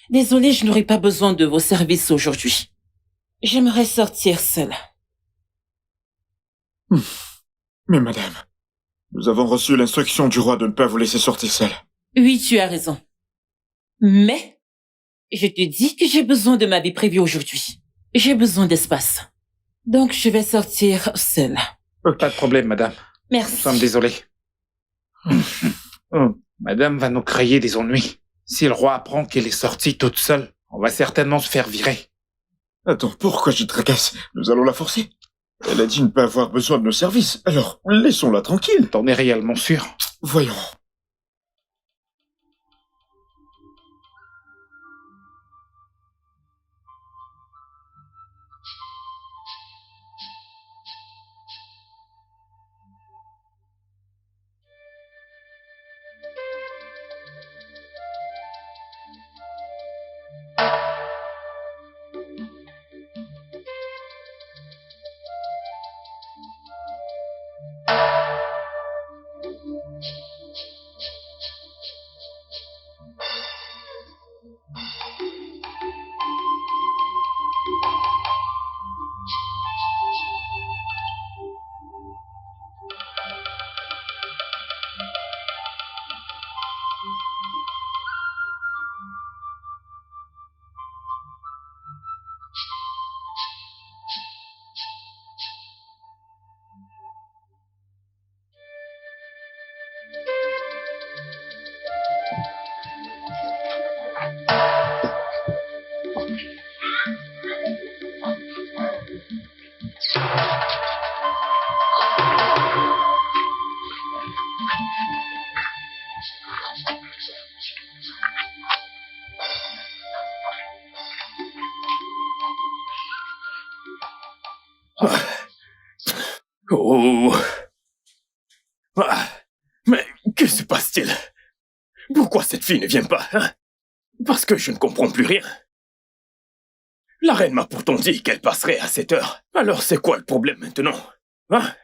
Désolée, je n'aurai pas besoin de vos services aujourd'hui. J'aimerais sortir seule. Mais madame, nous avons reçu l'instruction du roi de ne pas vous laisser sortir seule. Oui, tu as raison. Mais, je te dis que j'ai besoin de ma vie privée aujourd'hui. J'ai besoin d'espace. Donc, je vais sortir seule. Pas de problème, madame. Merci. Nous sommes désolés. Madame va nous créer des ennuis. Si le roi apprend qu'elle est sortie toute seule, on va certainement se faire virer. Attends, pourquoi je tracasse? Nous allons la forcer. Elle a dit ne pas avoir besoin de nos services, alors laissons-la tranquille. T'en es réellement sûr? Voyons. Oh. Mais que se passe-t-il? Pourquoi cette fille ne vient pas, hein? Parce que je ne comprends plus rien. La reine m'a pourtant dit qu'elle passerait à 7 heures. Alors c'est quoi le problème maintenant, hein?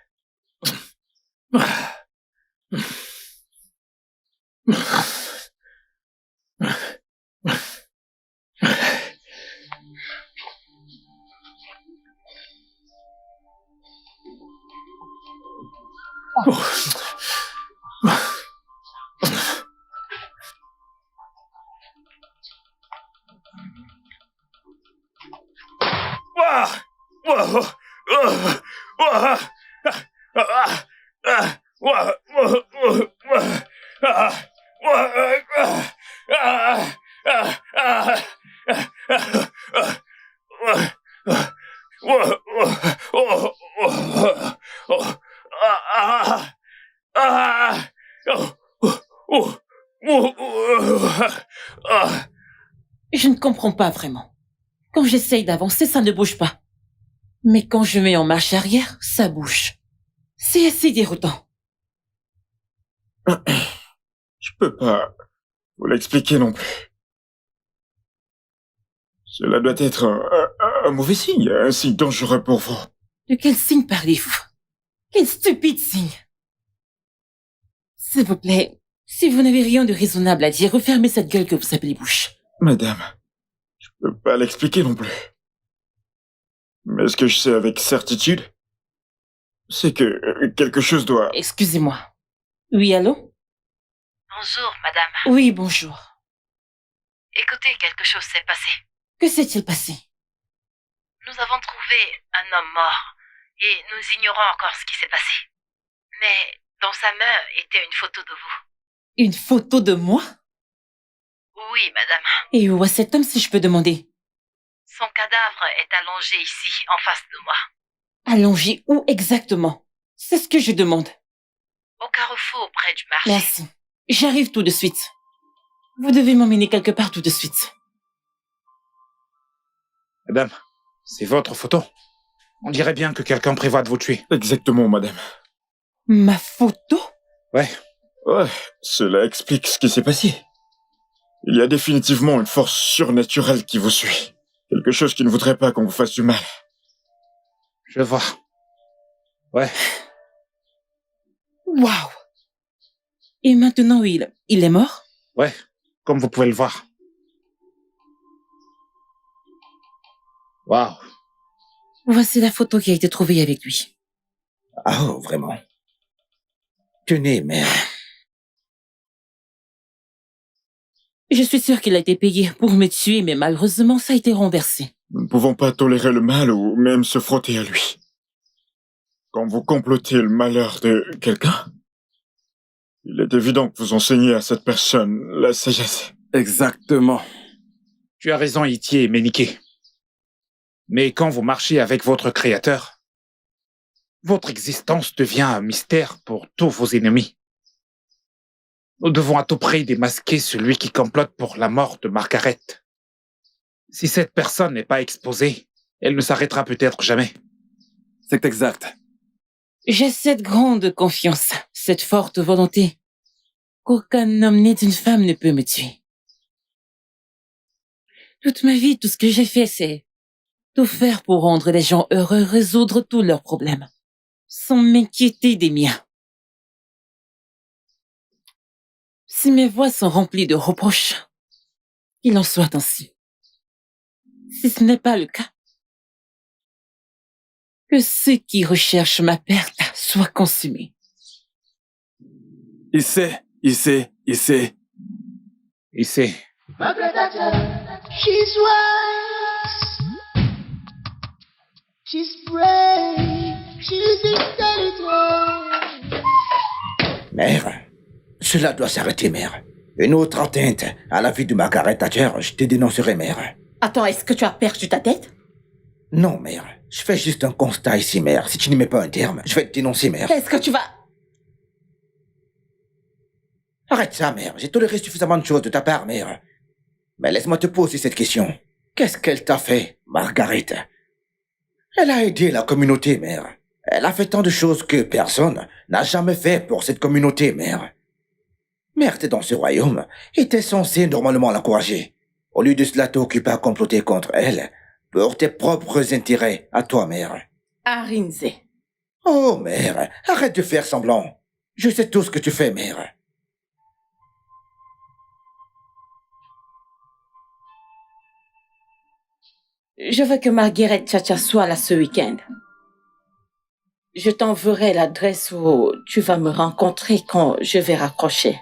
Je ne comprends pas vraiment. Quand j'essaye d'avancer, ça ne bouge pas. Mais quand je mets en marche arrière, ça bouge. C'est assez déroutant. Je peux pas vous l'expliquer non plus. Cela doit être un mauvais signe, un signe dangereux pour vous. De quel signe parlez-vous? Quel stupide signe! S'il vous plaît, si vous n'avez rien de raisonnable à dire, refermez cette gueule que vous appelez bouche. Madame, je peux pas l'expliquer non plus. Mais ce que je sais avec certitude, c'est que quelque chose doit... Excusez-moi. Oui, allô? Bonjour, madame. Oui, bonjour. Écoutez, quelque chose s'est passé. Que s'est-il passé? Nous avons trouvé un homme mort et nous ignorons encore ce qui s'est passé. Mais dans sa main était une photo de vous. Une photo de moi? Oui, madame. Et où est cet homme, si je peux demander? Son cadavre est allongé ici, en face de moi. Allongé où exactement? C'est ce que je demande. Au carrefour, près du marché. Merci. J'arrive tout de suite. Vous devez m'emmener quelque part tout de suite. Madame, c'est votre photo. On dirait bien que quelqu'un prévoit de vous tuer. Exactement, madame. Ma photo? Ouais, cela explique ce qui s'est passé. Il y a définitivement une force surnaturelle qui vous suit. Quelque chose qui ne voudrait pas qu'on vous fasse du mal. Je vois. Ouais. Waouh! Et maintenant, il est mort? Ouais, comme vous pouvez le voir. Waouh. Voici la photo qui a été trouvée avec lui. Ah, oh, vraiment? Tenez, mère. Je suis sûre qu'il a été payé pour me tuer, mais malheureusement, ça a été renversé. Nous ne pouvons pas tolérer le mal ou même se frotter à lui. Quand vous complotez le malheur de quelqu'un, il est évident que vous enseignez à cette personne la sagesse. Exactement. Tu as raison, Itier et Méniké. Mais quand vous marchez avec votre créateur, votre existence devient un mystère pour tous vos ennemis. Nous devons à tout prix démasquer celui qui complote pour la mort de Margaret. Si cette personne n'est pas exposée, elle ne s'arrêtera peut-être jamais. C'est exact. J'ai cette grande confiance, cette forte volonté, qu'aucun homme né d'une femme ne peut me tuer. Toute ma vie, tout ce que j'ai fait, c'est tout faire pour rendre les gens heureux, résoudre tous leurs problèmes, sans m'inquiéter des miens. Si mes voix sont remplies de reproches, qu'il en soit ainsi. Si ce n'est pas le cas, que ceux qui recherchent ma perte soient consumés. Il sait. Margaret Thatcher, she's wise, she's brave, she's intelligent. Mère, cela doit s'arrêter, mère. Une autre atteinte à la vie de Margaret Thatcher, je te dénoncerai, mère. Attends, est-ce que tu as perdu ta tête? Non, mère. Je fais juste un constat ici, mère. Si tu n'y mets pas un terme, je vais te dénoncer, mère. Qu'est-ce que tu vas... Arrête ça, mère. J'ai toléré suffisamment de choses de ta part, mère. Mais laisse-moi te poser cette question. Qu'est-ce qu'elle t'a fait, Margaret? Elle a aidé la communauté, mère. Elle a fait tant de choses que personne n'a jamais fait pour cette communauté, mère. Mère, t'es dans ce royaume et t'es censé normalement l'encourager. Au lieu de cela, t'es occupé à comploter contre elle pour tes propres intérêts à toi, mère. Arinze. Oh, mère, arrête de faire semblant. Je sais tout ce que tu fais, mère. Je veux que Margaret Chacha soit là ce week-end. Je t'enverrai l'adresse où tu vas me rencontrer quand je vais raccrocher.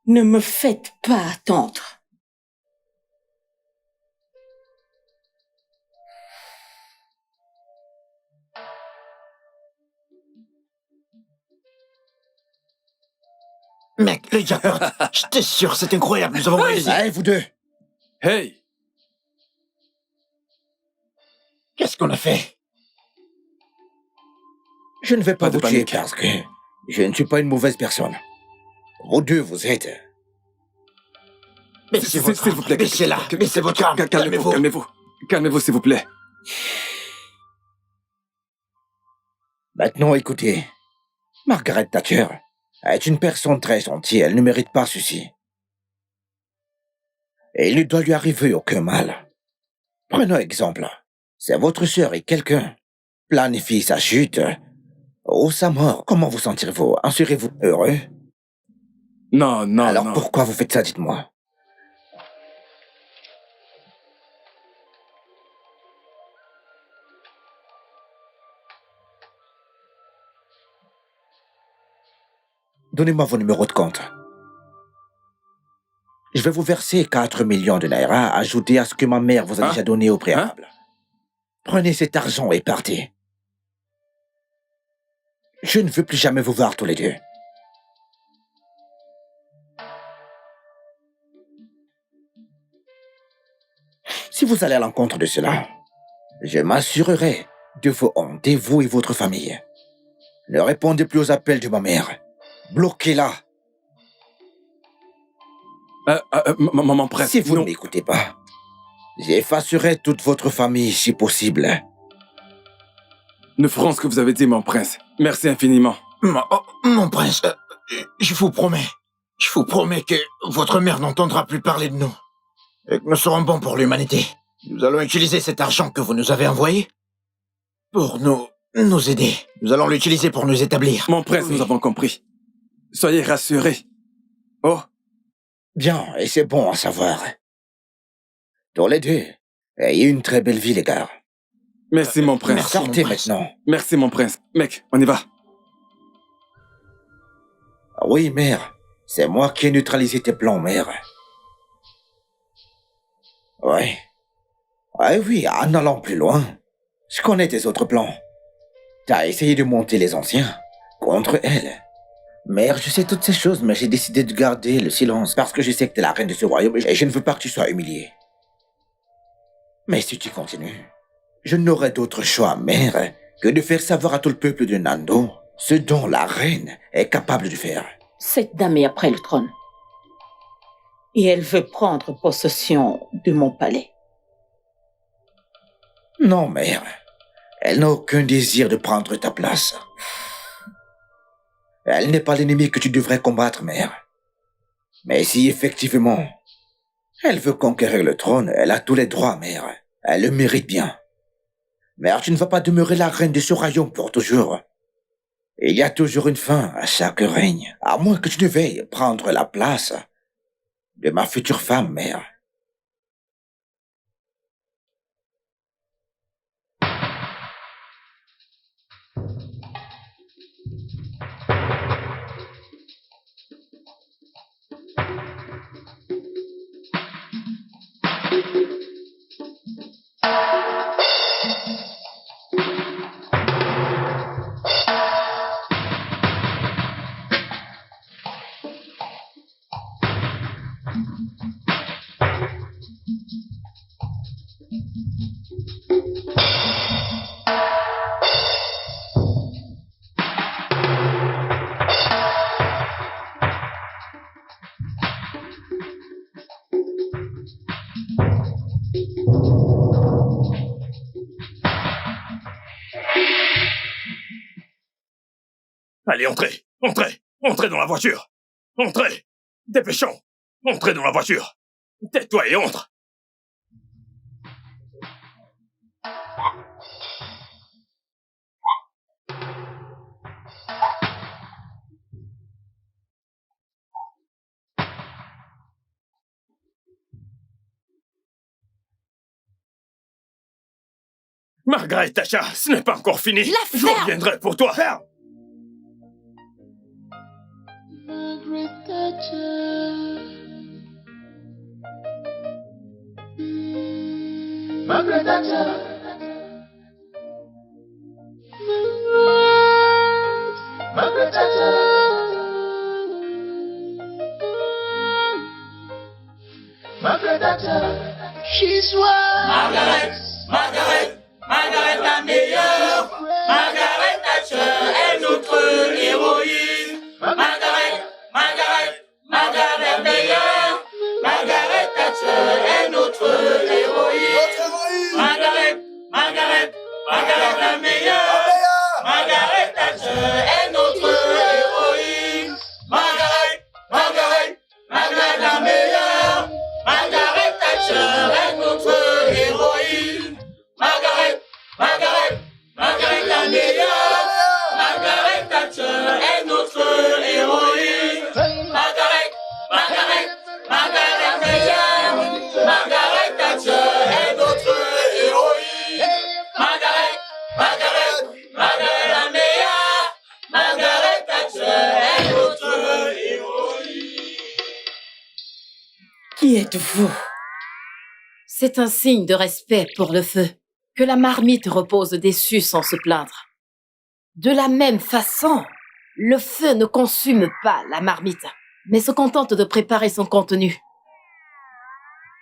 Ne me faites pas attendre. Mec, le jackpot, j'étais sûr, c'est incroyable, nous avons réussi. Allez, vous deux. Hey! Qu'est-ce qu'on a fait? Je ne vais pas vous tuer parce que je ne suis pas une mauvaise personne. Vous deux, vous êtes... S'il vous plaît, baissez-la, baissez votre arme, calmez-vous. Calmez-vous, s'il vous plaît. Maintenant, écoutez. Margaret Thatcher est une personne très gentille, elle ne mérite pas ceci. Et il ne doit lui arriver aucun mal. Prenons exemple. C'est votre sœur et quelqu'un planifie sa chute ou sa mort. Comment vous sentirez-vous? En serez-vous heureux? Non. Alors pourquoi vous faites ça, dites-moi? Donnez-moi vos numéros de compte. Je vais vous verser 4 millions de naira ajoutés à ce que ma mère vous a déjà donné au préalable. Prenez cet argent et partez. Je ne veux plus jamais vous voir tous les deux. Si vous allez à l'encontre de cela, je m'assurerai de vos hontes, vous et votre famille. Ne répondez plus aux appels de ma mère. Bloquez-la. Mon prince, si vous ne m'écoutez pas, j'effacerai toute votre famille si possible. Nous ferons ce que vous avez dit, mon prince. Merci infiniment. Mon prince, je vous promets que votre mère n'entendra plus parler de nous. Et que nous serons bons pour l'humanité. Nous allons utiliser cet argent que vous nous avez envoyé pour nous aider. Nous allons l'utiliser pour nous établir. Mon prince, nous avons compris. Soyez rassurés. Oh. Bien, et c'est bon à savoir. Tous les deux, ayez une très belle vie, les gars. Merci, mon prince. Sortez maintenant. Merci, mon prince. Mec, on y va. Oui, mère. C'est moi qui ai neutralisé tes plans, mère. Oui. Oui, en allant plus loin. Je connais tes autres plans. T'as essayé de monter les anciens contre elle. Mère, je sais toutes ces choses, mais j'ai décidé de garder le silence parce que je sais que t'es la reine de ce royaume et je ne veux pas que tu sois humiliée. Mais si tu continues, je n'aurai d'autre choix, mère, que de faire savoir à tout le peuple de Nando ce dont la reine est capable de faire. Cette dame est après le trône. Et elle veut prendre possession de mon palais. Non, mère. Elle n'a aucun désir de prendre ta place. Elle n'est pas l'ennemi que tu devrais combattre, mère. Mais si effectivement, elle veut conquérir le trône, elle a tous les droits, mère. Elle le mérite bien. Mère, tu ne vas pas demeurer la reine de ce royaume pour toujours. Il y a toujours une fin à chaque règne, à moins que tu ne veuilles prendre la place de ma future femme, mère. Allez, entrez, entrez, entrez dans la voiture. Entrez, dépêchons, entrez dans la voiture. Tais-toi et entre. Margaret Thatcher, ce n'est pas encore fini. Je reviendrai pour toi. Ferme. Margaret Thatcher. Margaret Thatcher. Margaret Thatcher. Margaret Thatcher. She's one. Margaret la meilleure, Margaret Thatcher est notre héroïne. Margaret meilleure, Margaret Thatcher est notre héroïne. Margaret la meilleure, Margaret Thatcher est notre héroïne. Margaret la meilleure, Margaret Thatcher est notre héroïne. Margaret la meilleure, Margaret Thatcher est notre héroïne. Margaret meilleure, Margaret Thatcher est notre héroïne. Margaret la meilleure, Margaret Thatcher est notre héroïne. Qui êtes-vous? C'est un signe de respect pour le feu. Que la marmite repose déçue sans se plaindre. De la même façon, le feu ne consume pas la marmite, mais se contente de préparer son contenu.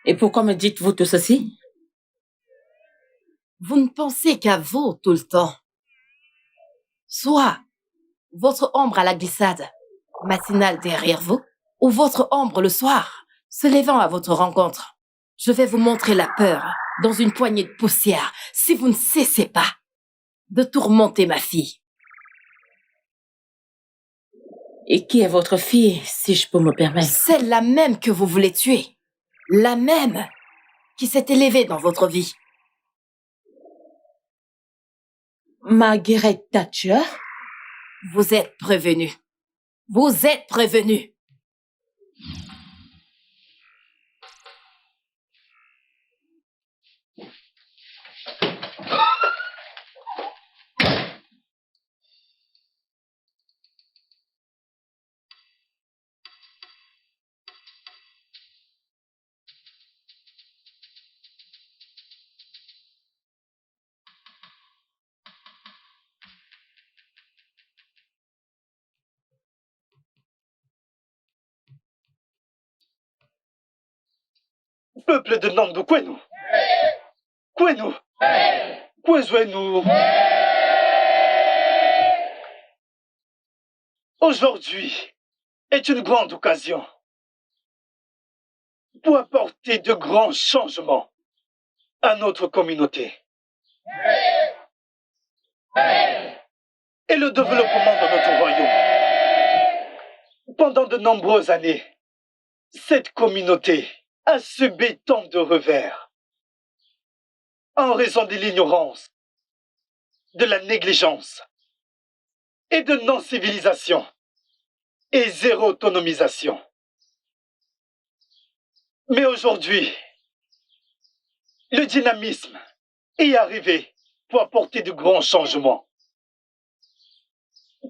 Et pourquoi me dites-vous tout ceci? Vous ne pensez qu'à vous tout le temps. Soit votre ombre à la glissade, matinale derrière vous, ou votre ombre le soir, se levant à votre rencontre. Je vais vous montrer la peur dans une poignée de poussière si vous ne cessez pas de tourmenter ma fille. Et qui est votre fille, si je peux me permettre? Celle-là même que vous voulez tuer. La même qui s'est élevée dans votre vie. Margaret Thatcher? Vous êtes prévenu. Vous êtes prévenu. Peuple de Nando, Kwenu. Kwenu. Kwezwenu. Aujourd'hui est une grande occasion pour apporter de grands changements à notre communauté et le développement de notre royaume. Pendant de nombreuses années, cette communauté a subi tant de revers en raison de l'ignorance, de la négligence et de non-civilisation et zéro autonomisation. Mais aujourd'hui, le dynamisme est arrivé pour apporter de grands changements.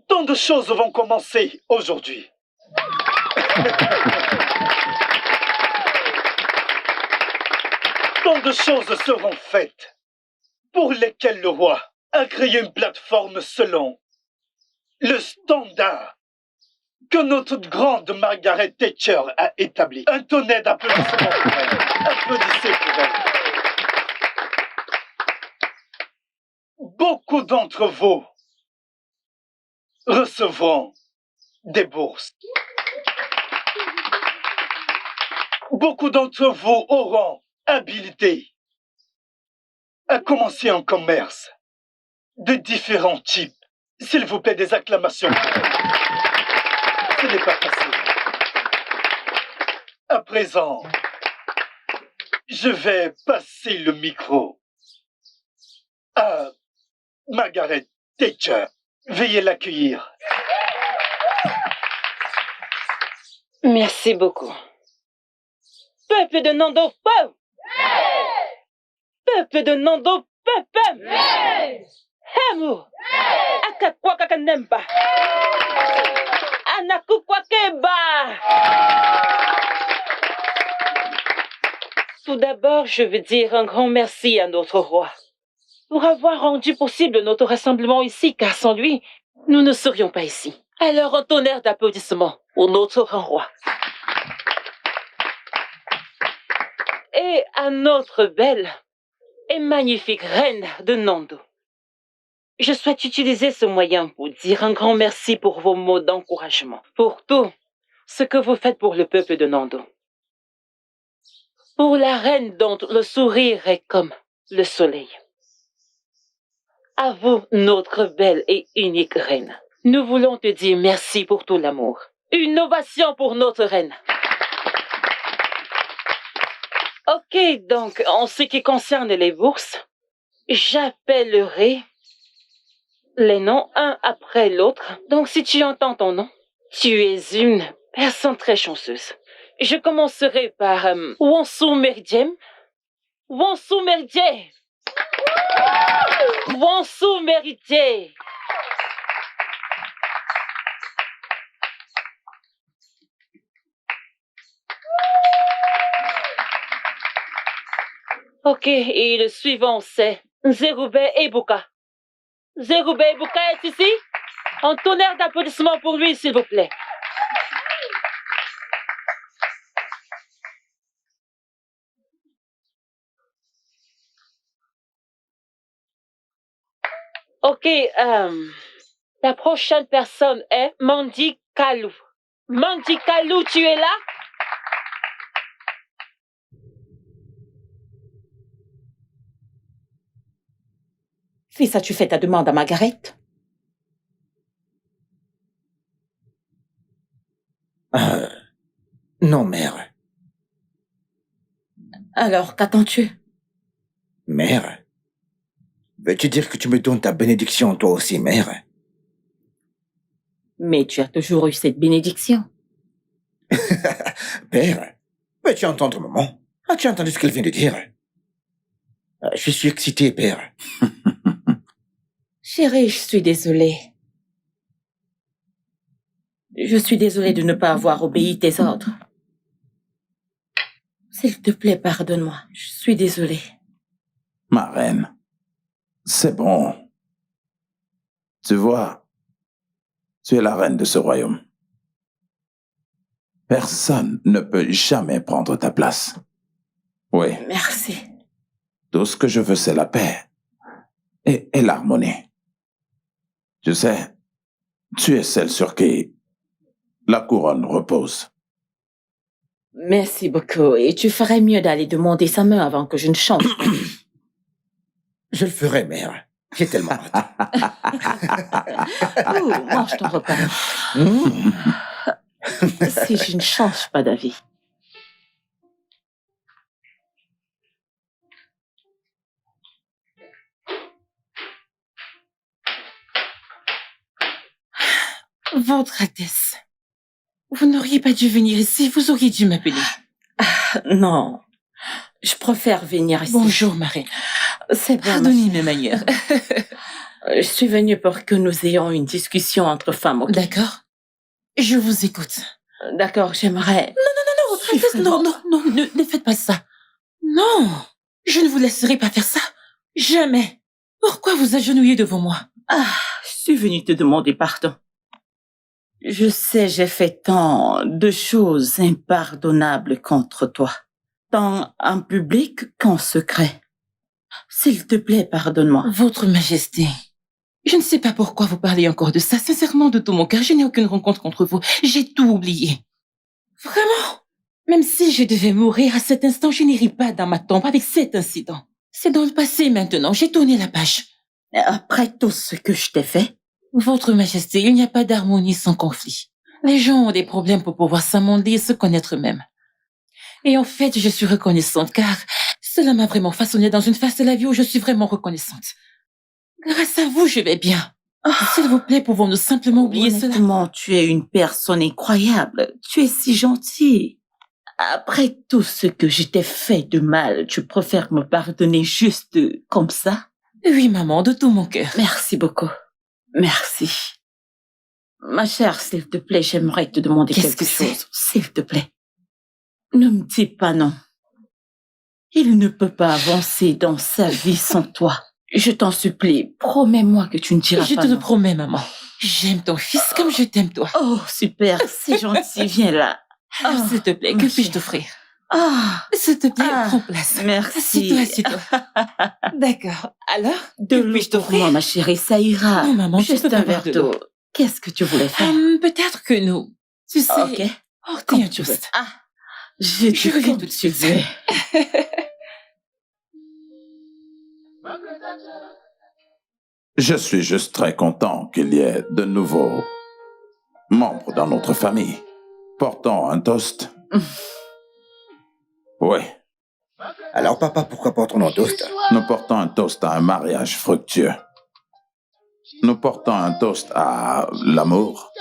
Tant de choses vont commencer aujourd'hui. Tant de choses seront faites pour lesquelles le roi a créé une plateforme selon le standard que notre grande Margaret Thatcher a établi. Un tonnerre d'applaudissements pour elle. Applaudissez pour elle. Beaucoup d'entre vous recevront des bourses. Beaucoup d'entre vous auront habilité à commencer un commerce de différents types S'il vous plaît, des acclamations. Ce n'est pas facile. À présent, je vais passer le micro à Margaret Thatcher. Veuillez l'accueillir. Merci beaucoup. Peuple de Nando, peuple! Peuple de Nando, peuple! Hemu! Akakwa kakanemba! Anakukwa keba! Tout d'abord, je veux dire un grand merci à notre roi pour avoir rendu possible notre rassemblement ici, car sans lui, nous ne serions pas ici. Alors, un tonnerre d'applaudissements pour notre grand roi. Et à notre belle et magnifique reine de Nando. Je souhaite utiliser ce moyen pour dire un grand merci pour vos mots d'encouragement, pour tout ce que vous faites pour le peuple de Nando. Pour la reine dont le sourire est comme le soleil. À vous, notre belle et unique reine. Nous voulons te dire merci pour tout l'amour. Une ovation pour notre reine. Ok, donc, en ce qui concerne les bourses, j'appellerai les noms un après l'autre. Donc, si tu entends ton nom, tu es une personne très chanceuse. Je commencerai par Wonsu Merdiem. Wonsu Merdiem. Wonsu Merdiem. Ok, et le suivant c'est Zerube Ebuka. Zerube Ebuka est ici? Un tonnerre d'applaudissements pour lui, s'il vous plaît. Ok, la prochaine personne est Mandy Kalou. Mandy Kalou, tu es là? Fils, as-tu fait ta demande à Margaret? Non, mère. Alors, qu'attends-tu? Mère? Veux-tu dire que tu me donnes ta bénédiction, toi aussi, mère? Mais tu as toujours eu cette bénédiction. Père, veux-tu entendre maman? As-tu entendu ce qu'elle vient de dire? Je suis excité, père. Chérie, je suis désolée. Je suis désolée de ne pas avoir obéi tes ordres. S'il te plaît, pardonne-moi. Je suis désolée. Ma reine, c'est bon. Tu vois, tu es la reine de ce royaume. Personne ne peut jamais prendre ta place. Oui. Merci. Tout ce que je veux, c'est la paix et l'harmonie. Tu sais, tu es celle sur qui la couronne repose. Merci beaucoup. Et tu ferais mieux d'aller demander sa main avant que je ne change. Je le ferai, mère. J'ai tellement hâte. Mange ton repas. Si je ne change pas d'avis. Votre Altesse, vous n'auriez pas dû venir ici, vous auriez dû m'appeler. Non, je préfère venir ici. Bonjour, Marie. C'est bien. Pardonnez mes manières. Je suis venue pour que nous ayons une discussion entre femmes. Okay? D'accord. Je vous écoute. D'accord, j'aimerais... Non, votre Altesse, non, ne faites pas ça. Non, je ne vous laisserai pas faire ça. Jamais. Pourquoi vous agenouiller devant moi? Je suis venue te demander pardon. Je sais, j'ai fait tant de choses impardonnables contre toi, tant en public qu'en secret. S'il te plaît, pardonne-moi. Votre Majesté, je ne sais pas pourquoi vous parlez encore de ça. Sincèrement, de tout mon cœur, je n'ai aucune rencontre contre vous. J'ai tout oublié. Vraiment. Même si je devais mourir à cet instant, je n'irai pas dans ma tombe avec cet incident. C'est dans le passé maintenant, j'ai tourné la page. Après tout ce que je t'ai fait, Votre Majesté, il n'y a pas d'harmonie sans conflit. Les gens ont des problèmes pour pouvoir s'amender et se connaître eux-mêmes. Et en fait, je suis reconnaissante car cela m'a vraiment façonnée dans une phase de la vie où je suis vraiment reconnaissante. Grâce à vous, je vais bien. S'il vous plaît, pouvons-nous simplement oublier cela? Honnêtement, tu es une personne incroyable. Tu es si gentille. Après tout ce que je t'ai fait de mal, tu préfères me pardonner juste comme ça? Oui, maman, de tout mon cœur. Merci beaucoup. Merci. Ma chère, s'il te plaît, j'aimerais te demander quelque chose. S'il te plaît. Ne me dis pas non. Il ne peut pas avancer dans sa vie sans toi. Je t'en supplie, promets-moi que tu ne diras pas Je te non. le promets, maman. J'aime ton fils comme je t'aime toi. Oh, super, c'est gentil, viens là. Alors, s'il te plaît, que puis-je t'offrir? S'il te plaît, prends place. Merci. Assieds-toi. D'accord. Alors, De l'eau pour moi, ma chérie, ça ira. Non, maman, tu juste peux pas un boire verre de l'eau. d'eau. Qu'est-ce que tu voulais faire? Peut-être que nous. Tu sais. Ok. Portez un toast. Je reviens tout de suite. Je suis juste très content qu'il y ait de nouveaux membres dans notre famille. Portons un toast. Oui. Alors, papa, pourquoi portons-nous un toast? Nous portons un toast à un mariage fructueux. Nous portons un toast à l'amour,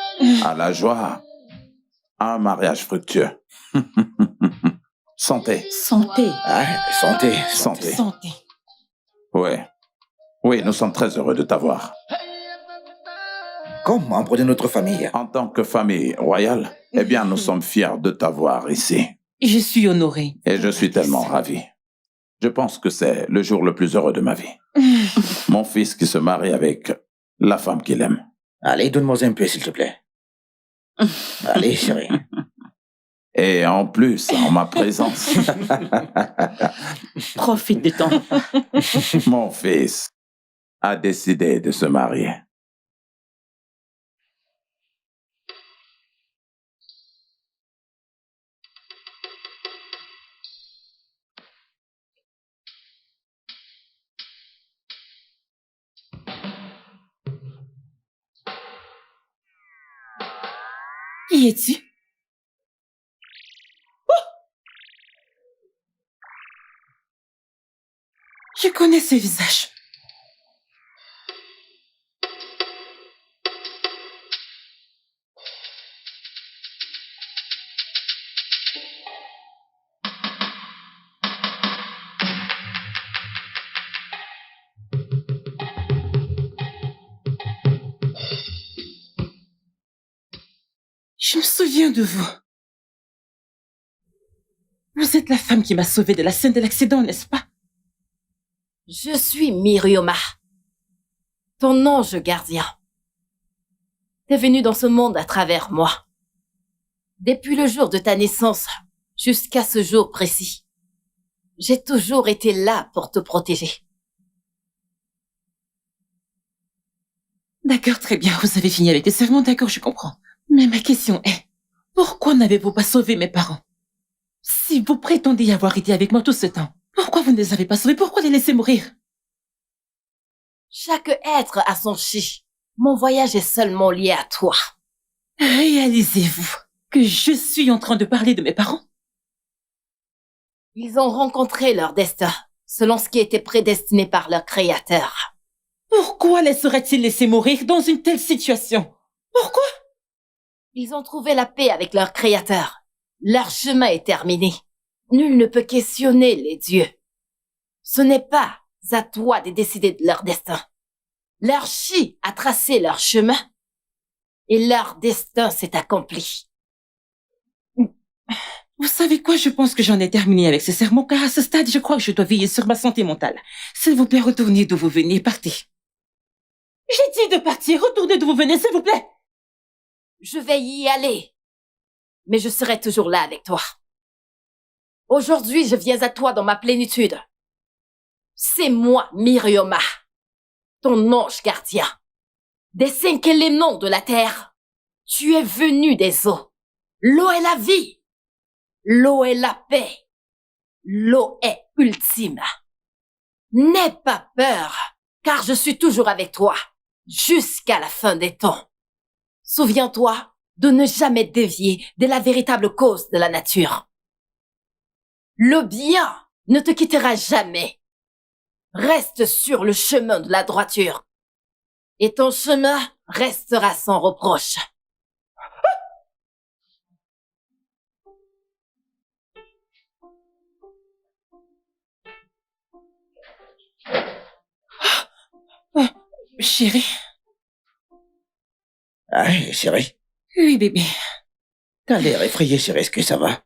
à la joie, à un mariage fructueux. Santé. Santé. Santé. Santé. Santé. Oui. Oui, nous sommes très heureux de t'avoir. Comme membre de notre famille. En tant que famille royale, eh bien, nous sommes fiers de t'avoir ici. Je suis honorée. Et je suis tellement ravi. Je pense que c'est le jour le plus heureux de ma vie. Mon fils qui se marie avec la femme qu'il aime. Allez, donne-moi un peu, s'il te plaît. Allez, chérie. Et en plus, en ma présence. Profite de ton repas. Mon fils a décidé de se marier. Qui es-tu? Je connais ce visage. Je me souviens de vous. Vous êtes la femme qui m'a sauvée de la scène de l'accident, n'est-ce pas? Je suis Mirioma, ton ange gardien. T'es venu dans ce monde à travers moi. Depuis le jour de ta naissance jusqu'à ce jour précis, j'ai toujours été là pour te protéger. D'accord, très bien, vous avez fini avec les serments, d'accord, je comprends. Mais ma question est, pourquoi n'avez-vous pas sauvé mes parents? Si vous prétendez avoir été avec moi tout ce temps, pourquoi vous ne les avez pas sauvés? Pourquoi les laisser mourir? Chaque être a son chi. Mon voyage est seulement lié à toi. Réalisez-vous que je suis en train de parler de mes parents? Ils ont rencontré leur destin, selon ce qui était prédestiné par leur créateur. Pourquoi les seraient-ils laissés mourir dans une telle situation? Pourquoi? Ils ont trouvé la paix avec leur créateur. Leur chemin est terminé. Nul ne peut questionner les dieux. Ce n'est pas à toi de décider de leur destin. Leur chi a tracé leur chemin et leur destin s'est accompli. Vous savez quoi, je pense que j'en ai terminé avec ce sermon, car à ce stade, je crois que je dois veiller sur ma santé mentale. S'il vous plaît, retournez d'où vous venez, partez. J'ai dit de partir, retournez d'où vous venez, s'il vous plaît. Je vais y aller, mais je serai toujours là avec toi. Aujourd'hui, je viens à toi dans ma plénitude. C'est moi, Mirioma, ton ange gardien. Des 5 éléments de la terre, tu es venu des eaux. L'eau est la vie. L'eau est la paix. L'eau est ultime. N'aie pas peur, car je suis toujours avec toi. jusqu'à la fin des temps. Souviens-toi de ne jamais dévier de la véritable cause de la nature. Le bien ne te quittera jamais. Reste sur le chemin de la droiture. Et ton chemin restera sans reproche. Chérie. Ah, chérie. Oui, bébé. T'as l'air effrayé, chérie. Est-ce que ça va?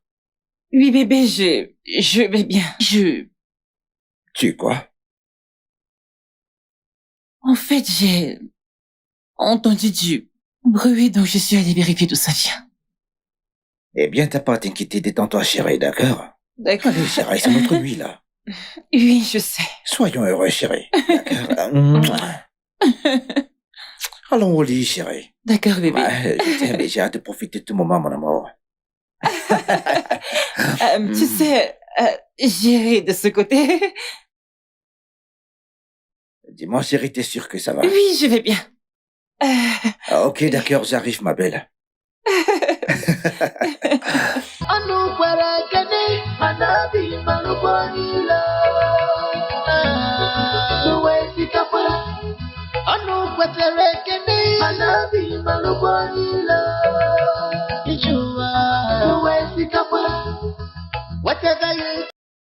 Oui, bébé, je vais bien. Tu quoi? En fait, j'ai entendu du bruit, donc je suis allée vérifier d'où ça vient. Eh bien, t'as pas à t'inquiéter, détends-toi, chérie, d'accord? D'accord. Allez, chérie, c'est notre nuit, là. Oui, je sais. Soyons heureux, chérie. D'accord? Allons au lit, chérie. D'accord, bébé. Je t'aime et j'ai hâte de profiter de tout moment, mon amour. Tu sais, j'irai de ce côté. Dis-moi, chérie, t'es sûre que ça va? Oui, je vais bien. Ah, ok, d'accord, j'arrive, ma belle. Whatever you